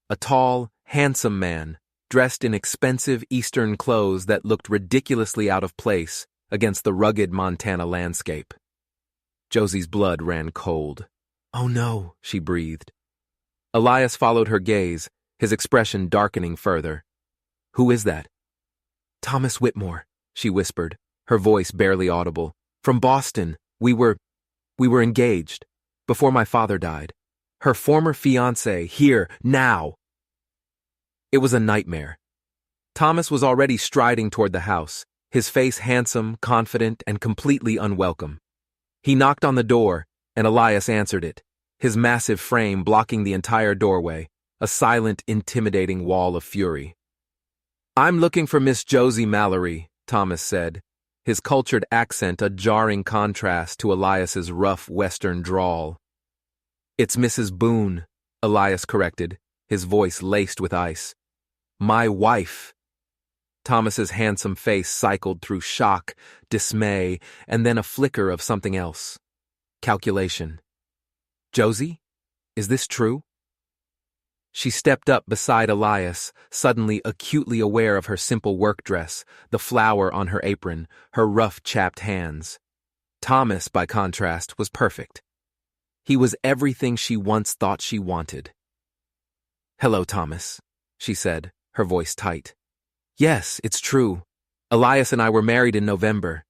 A tall, handsome man, dressed in expensive Eastern clothes that looked ridiculously out of place against the rugged Montana landscape. Josie's blood ran cold. Oh no, she breathed. Elias followed her gaze, his expression darkening further. Who is that? Thomas Whitmore, she whispered, her voice barely audible. From Boston. We were engaged, before my father died. Her former fiancé, here, now. It was a nightmare. Thomas was already striding toward the house, his face handsome, confident, and completely unwelcome. He knocked on the door, and Elias answered it, his massive frame blocking the entire doorway, a silent, intimidating wall of fury. I'm looking for Miss Josie Mallory, Thomas said, his cultured accent a jarring contrast to Elias's rough Western drawl. It's Mrs. Boone, Elias corrected, his voice laced with ice. My wife. Thomas's handsome face cycled through shock, dismay, and then a flicker of something else. Calculation. Josie? Is this true? She stepped up beside Elias, suddenly acutely aware of her simple work dress, the flower on her apron, her rough, chapped hands. Thomas, by contrast, was perfect. He was everything she once thought she wanted. Hello, Thomas, she said, her voice tight. Yes, it's true. Elias and I were married in November.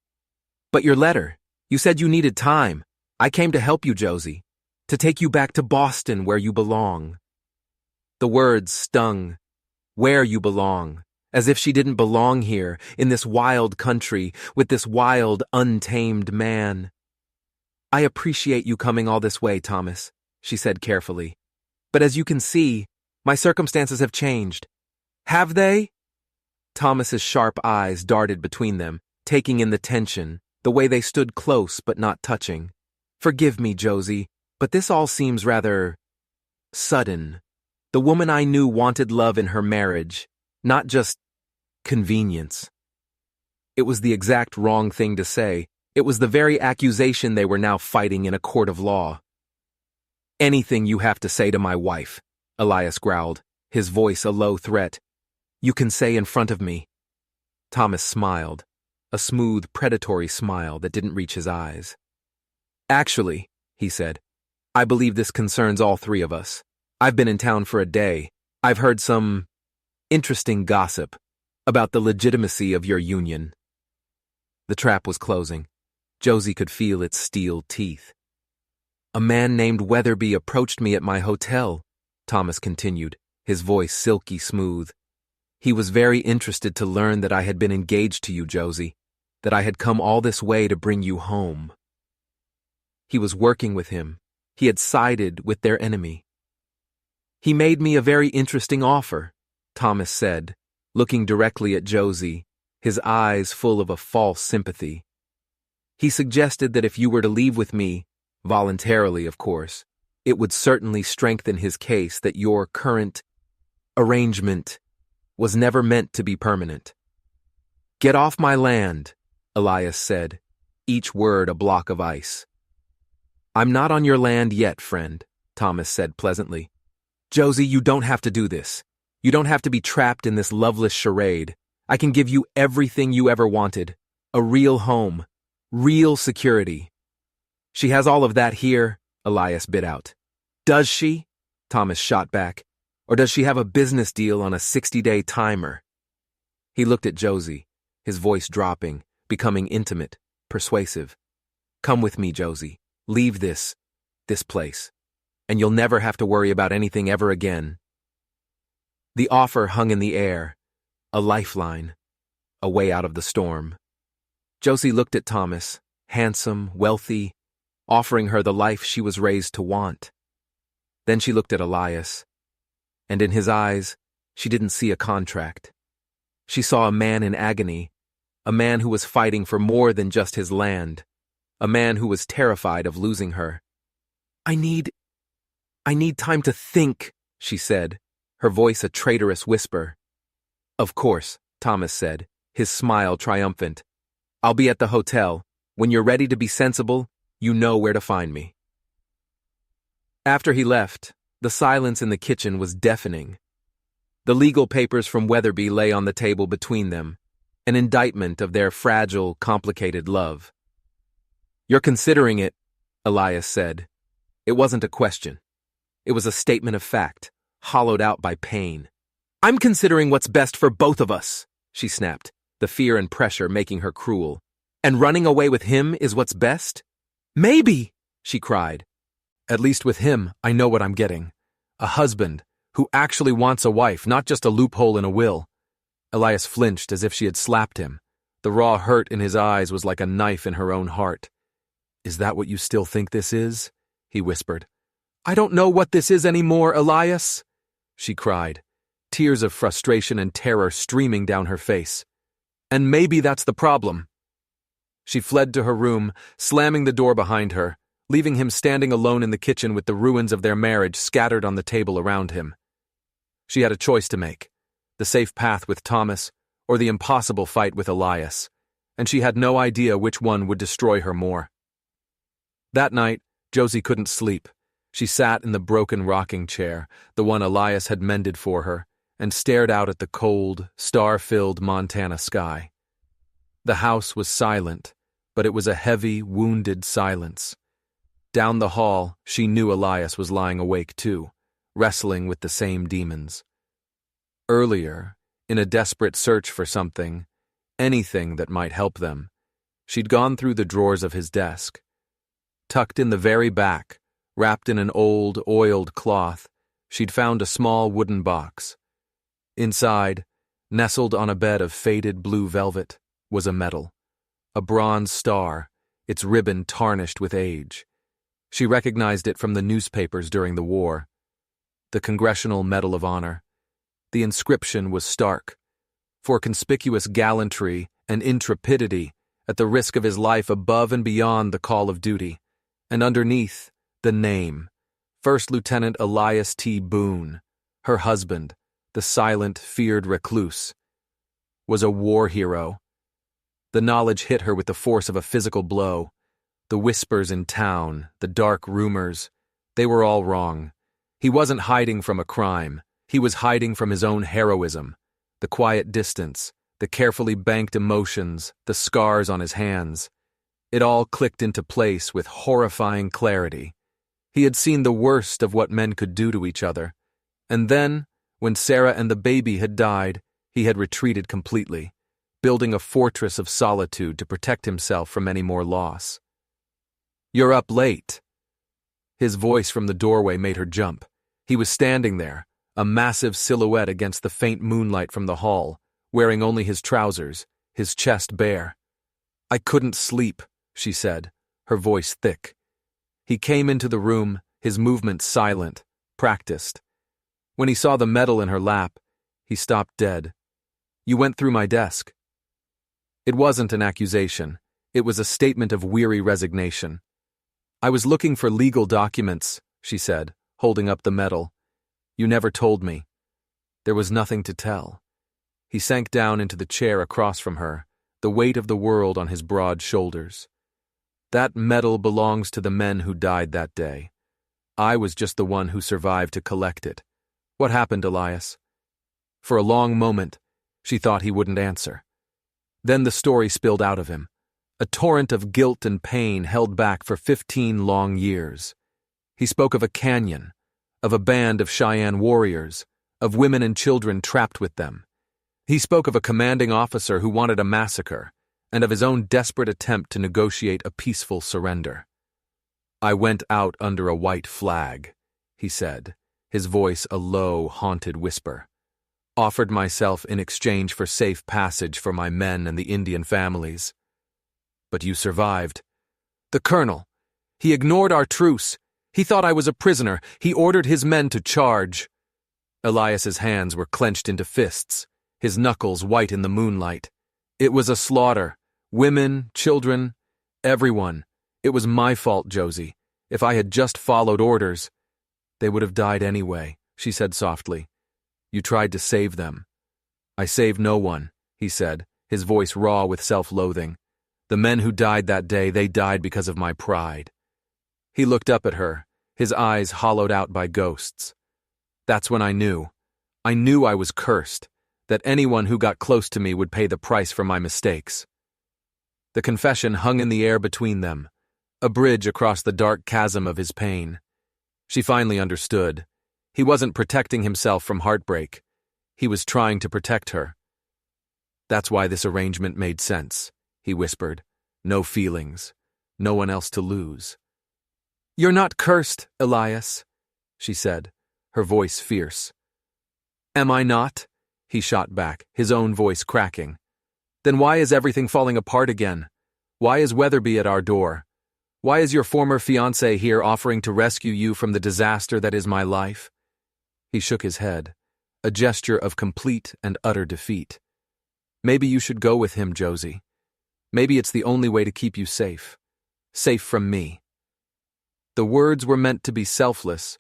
But your letter, you said you needed time. I came to help you, Josie, to take you back to Boston where you belong. The words stung. Where you belong, as if she didn't belong here, in this wild country, with this wild, untamed man. I appreciate you coming all this way, Thomas, she said carefully. But as you can see, my circumstances have changed. Have they? Thomas's sharp eyes darted between them, taking in the tension, the way they stood close but not touching. Forgive me, Josie, but this all seems rather sudden. The woman I knew wanted love in her marriage, not just convenience. It was the exact wrong thing to say. It was the very accusation they were now fighting in a court of law. Anything you have to say to my wife, Elias growled, his voice a low threat, You can say in front of me. Thomas smiled, a smooth, predatory smile that didn't reach his eyes. Actually, he said, I believe this concerns all three of us. I've been in town for a day. I've heard some interesting gossip about the legitimacy of your union. The trap was closing. Josie could feel its steel teeth. A man named Weatherby approached me at my hotel, Thomas continued, his voice silky smooth. He was very interested to learn that I had been engaged to you, Josie, that I had come all this way to bring you home. He was working with him. He had sided with their enemy. He made me a very interesting offer, Thomas said, looking directly at Josie, his eyes full of a false sympathy. He suggested that if you were to leave with me, voluntarily, of course, it would certainly strengthen his case that your current arrangement was never meant to be permanent. Get off my land, Elias said, each word a block of ice. I'm not on your land yet, friend, Thomas said pleasantly. Josie, you don't have to do this. You don't have to be trapped in this loveless charade. I can give you everything you ever wanted. A real home. Real security. She has all of that here, Elias bit out. Does she? Thomas shot back. Or does she have a business deal on a 60-day timer? He looked at Josie, his voice dropping, becoming intimate, persuasive. Come with me, Josie. Leave this place, and you'll never have to worry about anything ever again. The offer hung in the air, a lifeline, a way out of the storm. Josie looked at Thomas, handsome, wealthy, offering her the life she was raised to want. Then she looked at Elias, and in his eyes, she didn't see a contract. She saw a man in agony, a man who was fighting for more than just his land, a man who was terrified of losing her. I need time to think, she said, her voice a traitorous whisper. Of course, Thomas said, his smile triumphant. I'll be at the hotel. When you're ready to be sensible, you know where to find me. After he left, the silence in the kitchen was deafening. The legal papers from Weatherby lay on the table between them, an indictment of their fragile, complicated love. You're considering it, Elias said. It wasn't a question. It was a statement of fact, hollowed out by pain. I'm considering what's best for both of us, she snapped, the fear and pressure making her cruel. And running away with him is what's best? Maybe, she cried. At least with him, I know what I'm getting. A husband who actually wants a wife, not just a loophole in a will. Elias flinched as if she had slapped him. The raw hurt in his eyes was like a knife in her own heart. Is that what you still think this is? He whispered. I don't know what this is anymore, Elias, she cried, tears of frustration and terror streaming down her face. And maybe that's the problem. She fled to her room, slamming the door behind her, leaving him standing alone in the kitchen with the ruins of their marriage scattered on the table around him. She had a choice to make, the safe path with Thomas or the impossible fight with Elias, and she had no idea which one would destroy her more. That night, Josie couldn't sleep. She sat in the broken rocking chair, the one Elias had mended for her, and stared out at the cold, star-filled Montana sky. The house was silent, but it was a heavy, wounded silence. Down the hall, she knew Elias was lying awake too, wrestling with the same demons. Earlier, in a desperate search for something, anything that might help them, she'd gone through the drawers of his desk. Tucked in the very back, wrapped in an old, oiled cloth, she'd found a small wooden box. Inside, nestled on a bed of faded blue velvet, was a medal, a bronze star, its ribbon tarnished with age. She recognized it from the newspapers during the war. The Congressional Medal of Honor. The inscription was stark. For conspicuous gallantry and intrepidity, at the risk of his life above and beyond the call of duty. And underneath, the name, First Lieutenant Elias T. Boone, her husband, the silent, feared recluse, was a war hero. The knowledge hit her with the force of a physical blow. The whispers in town, the dark rumors, they were all wrong. He wasn't hiding from a crime. He was hiding from his own heroism. The quiet distance, the carefully banked emotions, the scars on his hands. It all clicked into place with horrifying clarity. He had seen the worst of what men could do to each other. And then, when Sarah and the baby had died, he had retreated completely, building a fortress of solitude to protect himself from any more loss. "You're up late." His voice from the doorway made her jump. He was standing there, a massive silhouette against the faint moonlight from the hall, wearing only his trousers, his chest bare. "I couldn't sleep," she said, her voice thick. He came into the room, his movements silent, practiced. When he saw the medal in her lap, he stopped dead. "You went through my desk." It wasn't an accusation. It was a statement of weary resignation. "I was looking for legal documents," she said, holding up the medal. "You never told me." There was nothing to tell. He sank down into the chair across from her, the weight of the world on his broad shoulders. "That medal belongs to the men who died that day. I was just the one who survived to collect it. What happened, Elias?" For a long moment, she thought he wouldn't answer. Then the story spilled out of him, a torrent of guilt and pain held back for 15 long years. He spoke of a canyon, of a band of Cheyenne warriors, of women and children trapped with them. He spoke of a commanding officer who wanted a massacre, and of his own desperate attempt to negotiate a peaceful surrender. "I went out under a white flag," he said, his voice a low, haunted whisper. "Offered myself in exchange for safe passage for my men and the Indian families. But you survived. The colonel, he ignored our truce. He thought I was a prisoner. He ordered his men to charge." Elias's hands were clenched into fists, his knuckles white in the moonlight. "It was a slaughter. Women, children, everyone. It was my fault, Josie. If I had just followed orders." "They would have died anyway," she said softly. "You tried to save them." "I saved no one," he said, his voice raw with self-loathing. "The men who died that day, they died because of my pride." He looked up at her, his eyes hollowed out by ghosts. "That's when I knew. I knew I was cursed, that anyone who got close to me would pay the price for my mistakes." The confession hung in the air between them, a bridge across the dark chasm of his pain. She finally understood. He wasn't protecting himself from heartbreak. He was trying to protect her. "That's why this arrangement made sense," he whispered. "No feelings. No one else to lose." "You're not cursed, Elias," she said, her voice fierce. "Am I not?" he shot back, his own voice cracking. "Then why is everything falling apart again? Why is Weatherby at our door? Why is your former fiancé here offering to rescue you from the disaster that is my life?" He shook his head, a gesture of complete and utter defeat. "Maybe you should go with him, Josie. Maybe it's the only way to keep you safe. Safe from me." The words were meant to be selfless,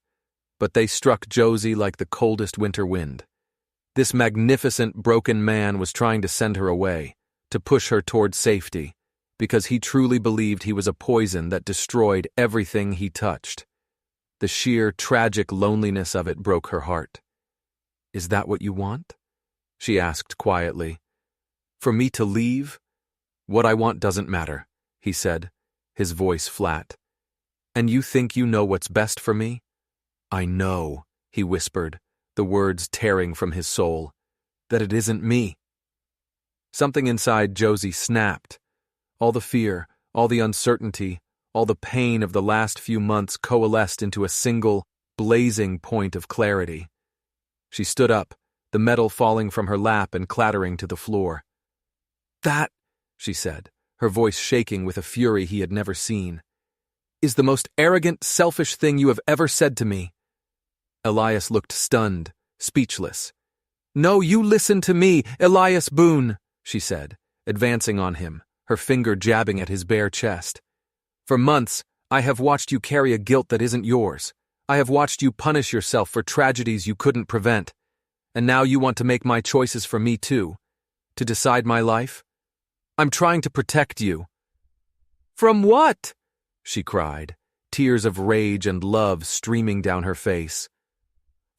but they struck Josie like the coldest winter wind. This magnificent, broken man was trying to send her away, to push her toward safety, because he truly believed he was a poison that destroyed everything he touched. The sheer, tragic loneliness of it broke her heart. "Is that what you want?" she asked quietly. "For me to leave? What I want doesn't matter," he said, his voice flat. "And you think you know what's best for me?" "I know," he whispered, the words tearing from his soul, "that it isn't me." Something inside Josie snapped. All the fear, all the uncertainty, all the pain of the last few months coalesced into a single, blazing point of clarity. She stood up, the medal falling from her lap and clattering to the floor. "That," she said, her voice shaking with a fury he had never seen, "is the most arrogant, selfish thing you have ever said to me." Elias looked stunned, speechless. "No, you listen to me, Elias Boone," she said, advancing on him, her finger jabbing at his bare chest. "For months, I have watched you carry a guilt that isn't yours. I have watched you punish yourself for tragedies you couldn't prevent. And now you want to make my choices for me too? To decide my life? I'm trying to protect you." "From what?" she cried, tears of rage and love streaming down her face.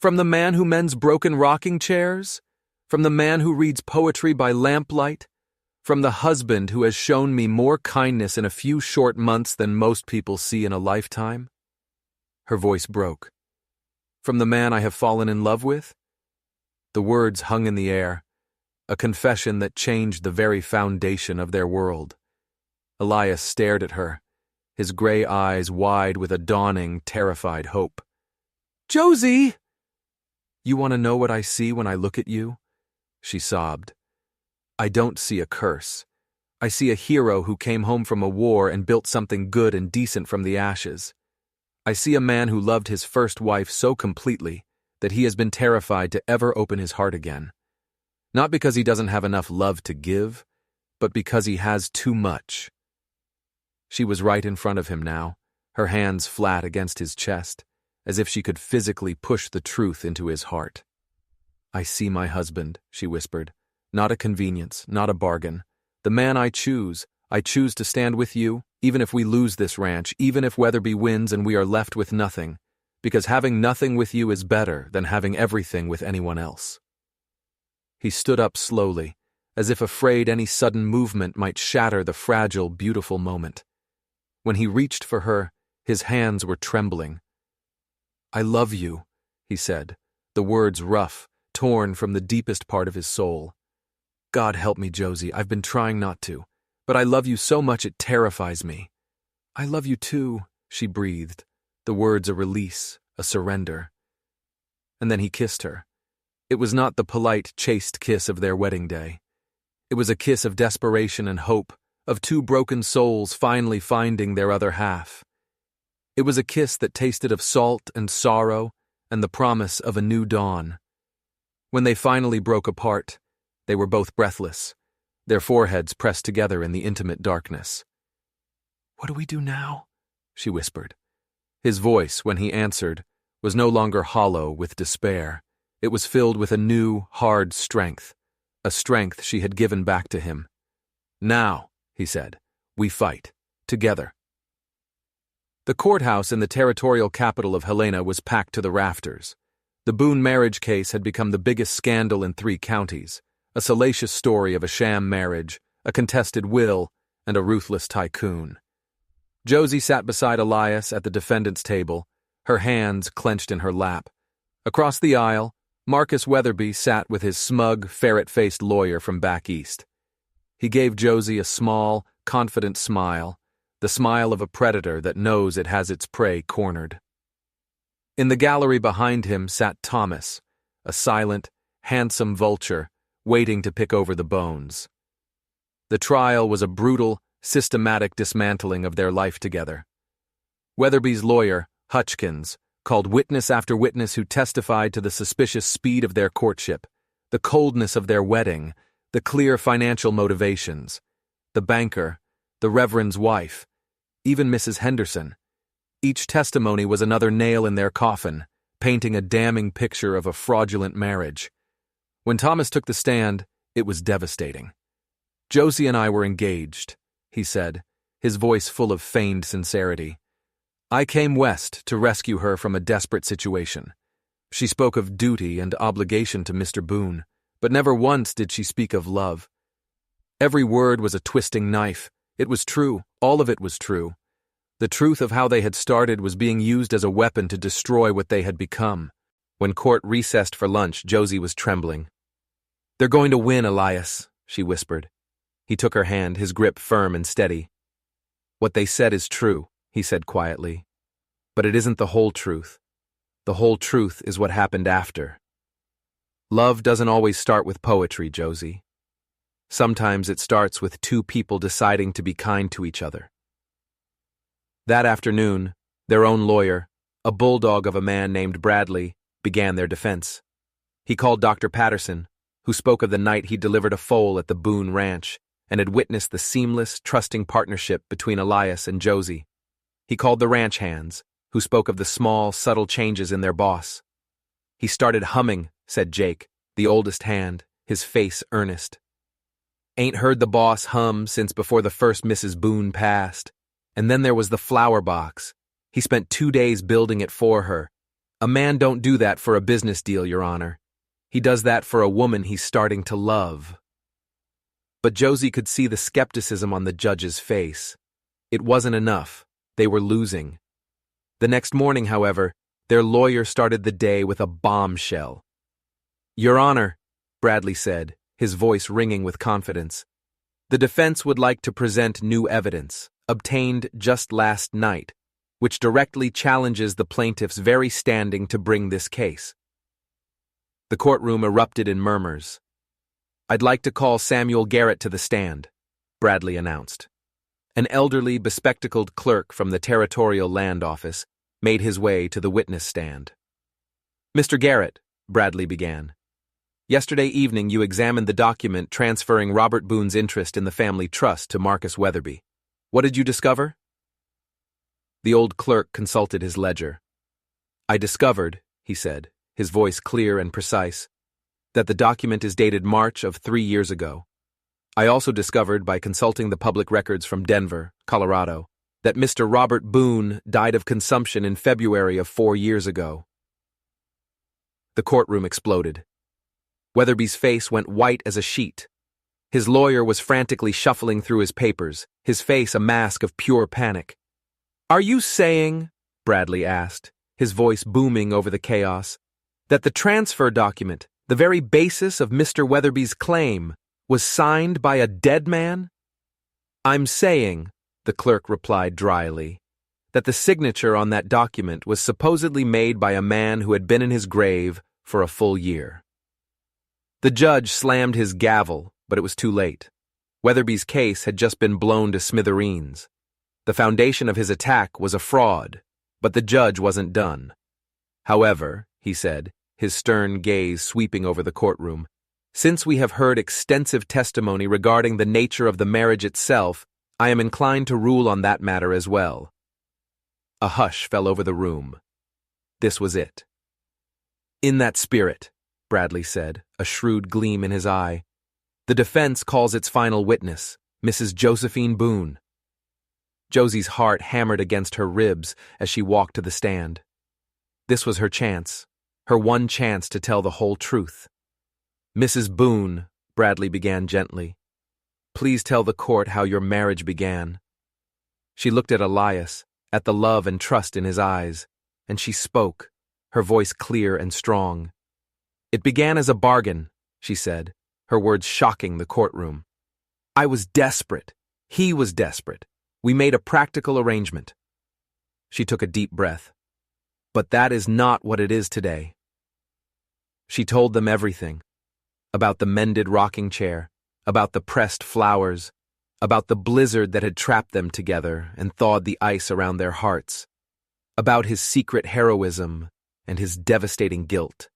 "From the man who mends broken rocking chairs? From the man who reads poetry by lamplight? From the husband who has shown me more kindness in a few short months than most people see in a lifetime? Her voice broke. From the man I have fallen in love with? The words hung in the air, a confession that changed the very foundation of their world. Elias stared at her, his gray eyes wide with a dawning, terrified hope. "Josie!" "You want to know what I see when I look at you?" She sobbed. "I don't see a curse. I see a hero who came home from a war and built something good and decent from the ashes. I see a man who loved his first wife so completely that he has been terrified to ever open his heart again. Not because he doesn't have enough love to give, but because he has too much." She was right in front of him now, her hands flat against his chest, as if she could physically push the truth into his heart. "I see my husband," she whispered. "Not a convenience, not a bargain. The man I choose to stand with you, even if we lose this ranch, even if Weatherby wins and we are left with nothing, because having nothing with you is better than having everything with anyone else." He stood up slowly, as if afraid any sudden movement might shatter the fragile, beautiful moment. When he reached for her, his hands were trembling. "I love you," he said, the words rough, torn from the deepest part of his soul. "God help me, Josie, I've been trying not to, but I love you so much it terrifies me." "I love you too," she breathed, the words a release, a surrender. And then he kissed her. It was not the polite, chaste kiss of their wedding day. It was a kiss of desperation and hope, of two broken souls finally finding their other half. It was a kiss that tasted of salt and sorrow and the promise of a new dawn. When they finally broke apart, they were both breathless, their foreheads pressed together in the intimate darkness. "What do we do now?" she whispered. His voice, when he answered, was no longer hollow with despair. It was filled with a new, hard strength, a strength she had given back to him. "Now," he said, "we fight. Together." The courthouse in the territorial capital of Helena was packed to the rafters. The Boone marriage case had become the biggest scandal in 3 counties, a salacious story of a sham marriage, a contested will, and a ruthless tycoon. Josie sat beside Elias at the defendant's table, her hands clenched in her lap. Across the aisle, Marcus Weatherby sat with his smug, ferret-faced lawyer from back east. He gave Josie a small, confident smile, the smile of a predator that knows it has its prey cornered. In the gallery behind him sat Thomas, a silent, handsome vulture, waiting to pick over the bones. The trial was a brutal, systematic dismantling of their life together. Weatherby's lawyer, Hutchkins, called witness after witness who testified to the suspicious speed of their courtship, the coldness of their wedding, the clear financial motivations. The banker, the Reverend's wife, even Mrs. Henderson. Each testimony was another nail in their coffin, painting a damning picture of a fraudulent marriage. When Thomas took the stand, it was devastating. "Josie and I were engaged," he said, his voice full of feigned sincerity. "I came west to rescue her from a desperate situation. She spoke of duty and obligation to Mr. Boone, but never once did she speak of love. Every word was a twisting knife. It was true, all of it was true. The truth of how they had started was being used as a weapon to destroy what they had become." When court recessed for lunch, Josie was trembling. "They're going to win, Elias," she whispered. He took her hand, his grip firm and steady. "What they said is true," he said quietly. "But it isn't the whole truth. The whole truth is what happened after. Love doesn't always start with poetry, Josie. Sometimes it starts with 2 people deciding to be kind to each other." That afternoon, their own lawyer, a bulldog of a man named Bradley, began their defense. He called Dr. Patterson, who spoke of the night he delivered a foal at the Boone Ranch and had witnessed the seamless, trusting partnership between Elias and Josie. He called the ranch hands, who spoke of the small, subtle changes in their boss. "He started humming," said Jake, the oldest hand, his face earnest. "Ain't heard the boss hum since before the first Mrs. Boone passed. And then there was the flower box. He spent 2 days building it for her. A man don't do that for a business deal, Your Honor. He does that for a woman he's starting to love. But Josie could see the skepticism on the judge's face. It wasn't enough. They were losing. The next morning, however, their lawyer started the day with a bombshell. "Your Honor," Bradley said, his voice ringing with confidence, "the defense would like to present new evidence, obtained just last night, which directly challenges the plaintiff's very standing to bring this case." The courtroom erupted in murmurs. "I'd like to call Samuel Garrett to the stand," Bradley announced. An elderly, bespectacled clerk from the Territorial Land Office made his way to the witness stand. "Mr. Garrett," Bradley began, "yesterday evening you examined the document transferring Robert Boone's interest in the family trust to Marcus Weatherby. What did you discover?" The old clerk consulted his ledger. "I discovered," he said, his voice clear and precise, "that the document is dated March of 3 years ago. I also discovered, by consulting the public records from Denver, Colorado, that Mr. Robert Boone died of consumption in February of 4 years ago." The courtroom exploded. Weatherby's face went white as a sheet. His lawyer was frantically shuffling through his papers, his face a mask of pure panic. "Are you saying," Bradley asked, his voice booming over the chaos, "that the transfer document, the very basis of Mr. Weatherby's claim, was signed by a dead man?" "I'm saying," the clerk replied dryly, "that the signature on that document was supposedly made by a man who had been in his grave for a full year." The judge slammed his gavel, but it was too late. Weatherby's case had just been blown to smithereens. The foundation of his attack was a fraud, but the judge wasn't done. "However," he said, his stern gaze sweeping over the courtroom, "since we have heard extensive testimony regarding the nature of the marriage itself, I am inclined to rule on that matter as well." A hush fell over the room. This was it. "In that spirit," Bradley said, a shrewd gleam in his eye, "the defense calls its final witness, Mrs. Josephine Boone." Josie's heart hammered against her ribs as she walked to the stand. This was her chance, her one chance to tell the whole truth. "Mrs. Boone," Bradley began gently, "please tell the court how your marriage began." She looked at Elias, at the love and trust in his eyes, and she spoke, her voice clear and strong. "It began as a bargain," she said, her words shocking the courtroom. "I was desperate. He was desperate. We made a practical arrangement." She took a deep breath. "But that is not what it is today." She told them everything. About the mended rocking chair, about the pressed flowers, about the blizzard that had trapped them together and thawed the ice around their hearts, about his secret heroism and his devastating guilt.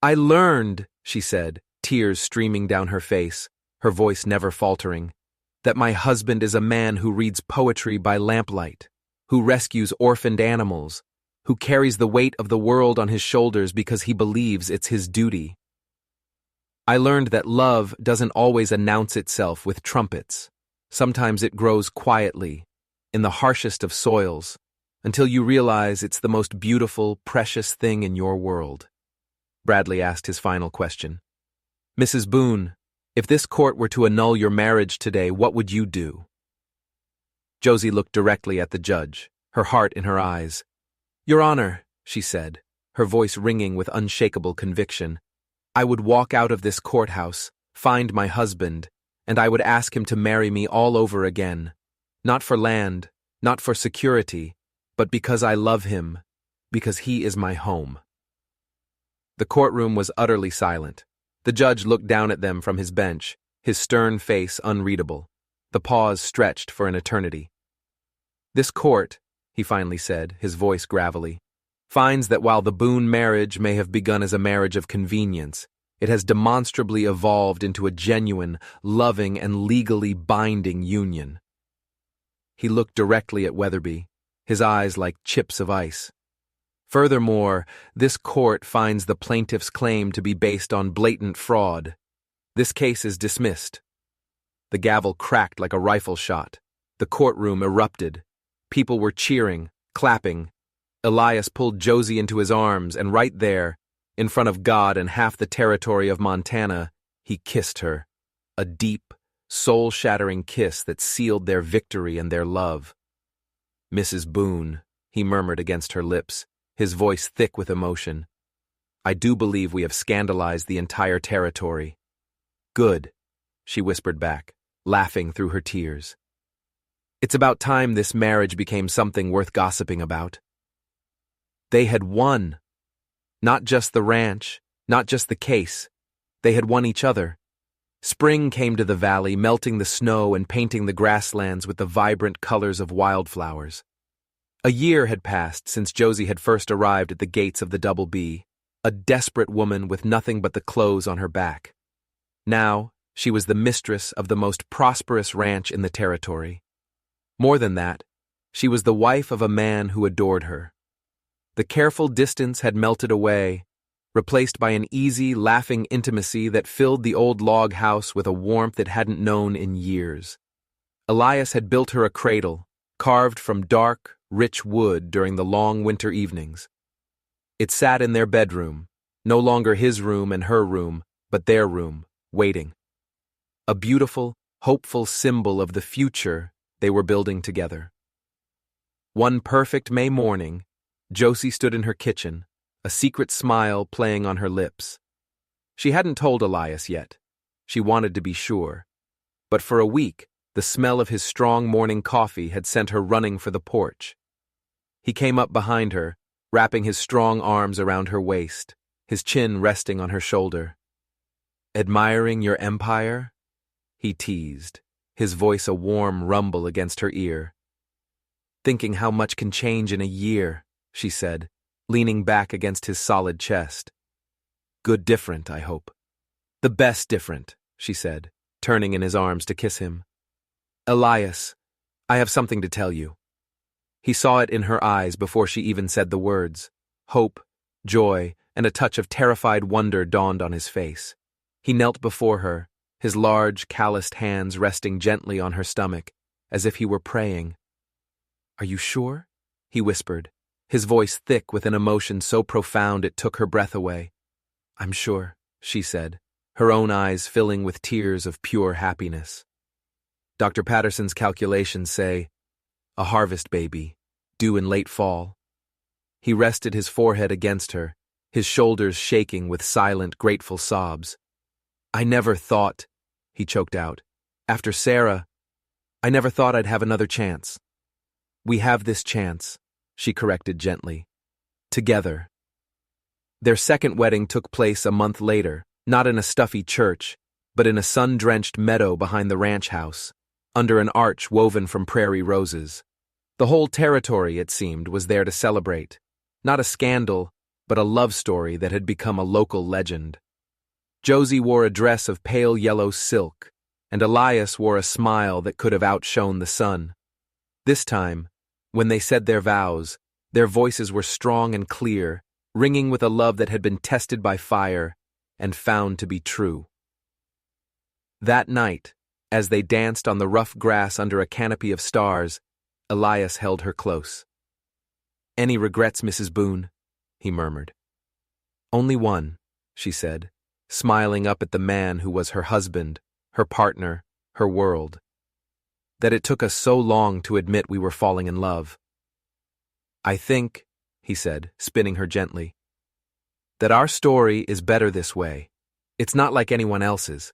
"I learned," she said, tears streaming down her face, her voice never faltering, "that my husband is a man who reads poetry by lamplight, who rescues orphaned animals, who carries the weight of the world on his shoulders because he believes it's his duty. I learned that love doesn't always announce itself with trumpets. Sometimes it grows quietly, in the harshest of soils, until you realize it's the most beautiful, precious thing in your world." Bradley asked his final question. "Mrs. Boone, if this court were to annul your marriage today, what would you do?" Josie looked directly at the judge, her heart in her eyes. "Your Honor," she said, her voice ringing with unshakable conviction, "I would walk out of this courthouse, find my husband, and I would ask him to marry me all over again. Not for land, not for security, but because I love him, because he is my home." The courtroom was utterly silent. The judge looked down at them from his bench, his stern face unreadable. The pause stretched for an eternity. "This court," he finally said, his voice gravelly, "finds that while the Boone marriage may have begun as a marriage of convenience, it has demonstrably evolved into a genuine, loving, and legally binding union." He looked directly at Weatherby, his eyes like chips of ice. "Furthermore, this court finds the plaintiff's claim to be based on blatant fraud. This case is dismissed." The gavel cracked like a rifle shot. The courtroom erupted. People were cheering, clapping. Elias pulled Josie into his arms, and right there, In front of God and half the territory of Montana, he kissed her. A deep, soul-shattering kiss that sealed their victory and their love. "Mrs. Boone," he murmured against her lips, his voice thick with emotion. "I do believe we have scandalized the entire territory." "Good," she whispered back, laughing through her tears. "It's about time this marriage became something worth gossiping about." They had won. Not just the ranch, not just the case. They had won each other. Spring came to the valley, melting the snow and painting the grasslands with the vibrant colors of wildflowers. A year had passed since Josie had first arrived at the gates of the Double B, a desperate woman with nothing but the clothes on her back. Now, she was the mistress of the most prosperous ranch in the territory. More than that, she was the wife of a man who adored her. The careful distance had melted away, replaced by an easy, laughing intimacy that filled the old log house with a warmth it hadn't known in years. Elias had built her a cradle, carved from dark, rich wood during the long winter evenings. It sat in their bedroom, no longer his room and her room, but their room, waiting. A beautiful, hopeful symbol of the future they were building together. One perfect May morning, Josie stood in her kitchen, a secret smile playing on her lips. She hadn't told Elias yet. She wanted to be sure. But for a week, the smell of his strong morning coffee had sent her running for the porch. He came up behind her, wrapping his strong arms around her waist, his chin resting on her shoulder. "Admiring your empire?" he teased, his voice a warm rumble against her ear. "Thinking how much can change in a year," she said, leaning back against his solid chest. "Good different, I hope." "The best different," she said, turning in his arms to kiss him. "Elias, I have something to tell you." He saw it in her eyes before she even said the words. Hope, joy, and a touch of terrified wonder dawned on his face. He knelt before her, his large, calloused hands resting gently on her stomach, as if he were praying. "Are you sure?" he whispered, his voice thick with an emotion so profound it took her breath away. "I'm sure," she said, her own eyes filling with tears of pure happiness. "Dr. Patterson's calculations say, a harvest baby, due in late fall." He rested his forehead against her, his shoulders shaking with silent, grateful sobs. "I never thought," he choked out, "after Sarah, I never thought I'd have another chance." "We have this chance," she corrected gently. "Together." Their second wedding took place a month later, not in a stuffy church, but in a sun-drenched meadow behind the ranch house, under an arch woven from prairie roses. The whole territory, it seemed, was there to celebrate. Not a scandal, but a love story that had become a local legend. Josie wore a dress of pale yellow silk, and Elias wore a smile that could have outshone the sun. This time, when they said their vows, their voices were strong and clear, ringing with a love that had been tested by fire and found to be true. That night, as they danced on the rough grass under a canopy of stars, Elias held her close. "Any regrets, Mrs. Boone?" he murmured. "Only one," she said, smiling up at the man who was her husband, her partner, her world. "That it took us so long to admit we were falling in love." "I think," he said, spinning her gently, "that our story is better this way. It's not like anyone else's."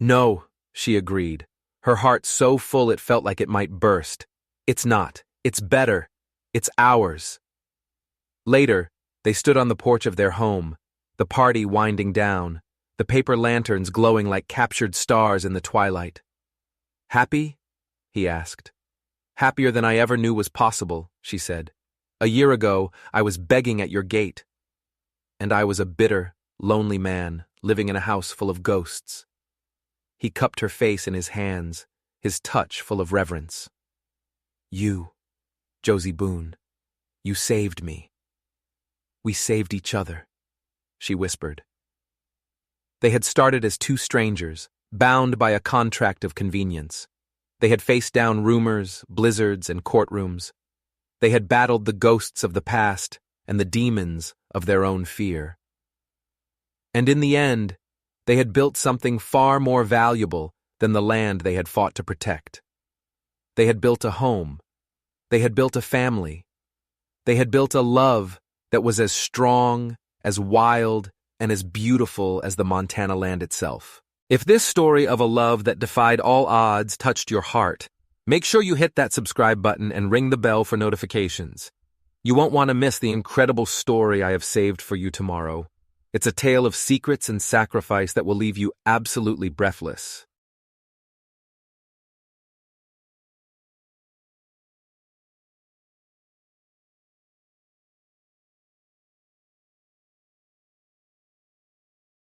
"No," she agreed, her heart so full it felt like it might burst. "It's not. It's better. It's ours." Later, they stood on the porch of their home, the party winding down, the paper lanterns glowing like captured stars in the twilight. "Happy?" he asked. "Happier than I ever knew was possible," she said. "A year ago, I was begging at your gate. And I was a bitter, lonely man, living in a house full of ghosts." He cupped her face in his hands, his touch full of reverence. "You, Josie Boone, you saved me. We saved each other," she whispered. They had started as two strangers, bound by a contract of convenience. They had faced down rumors, blizzards, and courtrooms. They had battled the ghosts of the past and the demons of their own fear. And in the end, they had built something far more valuable than the land they had fought to protect. They had built a home. They had built a family. They had built a love that was as strong, as wild, and as beautiful as the Montana land itself. If this story of a love that defied all odds touched your heart, make sure you hit that subscribe button and ring the bell for notifications. You won't want to miss the incredible story I have saved for you tomorrow. It's a tale of secrets and sacrifice that will leave you absolutely breathless.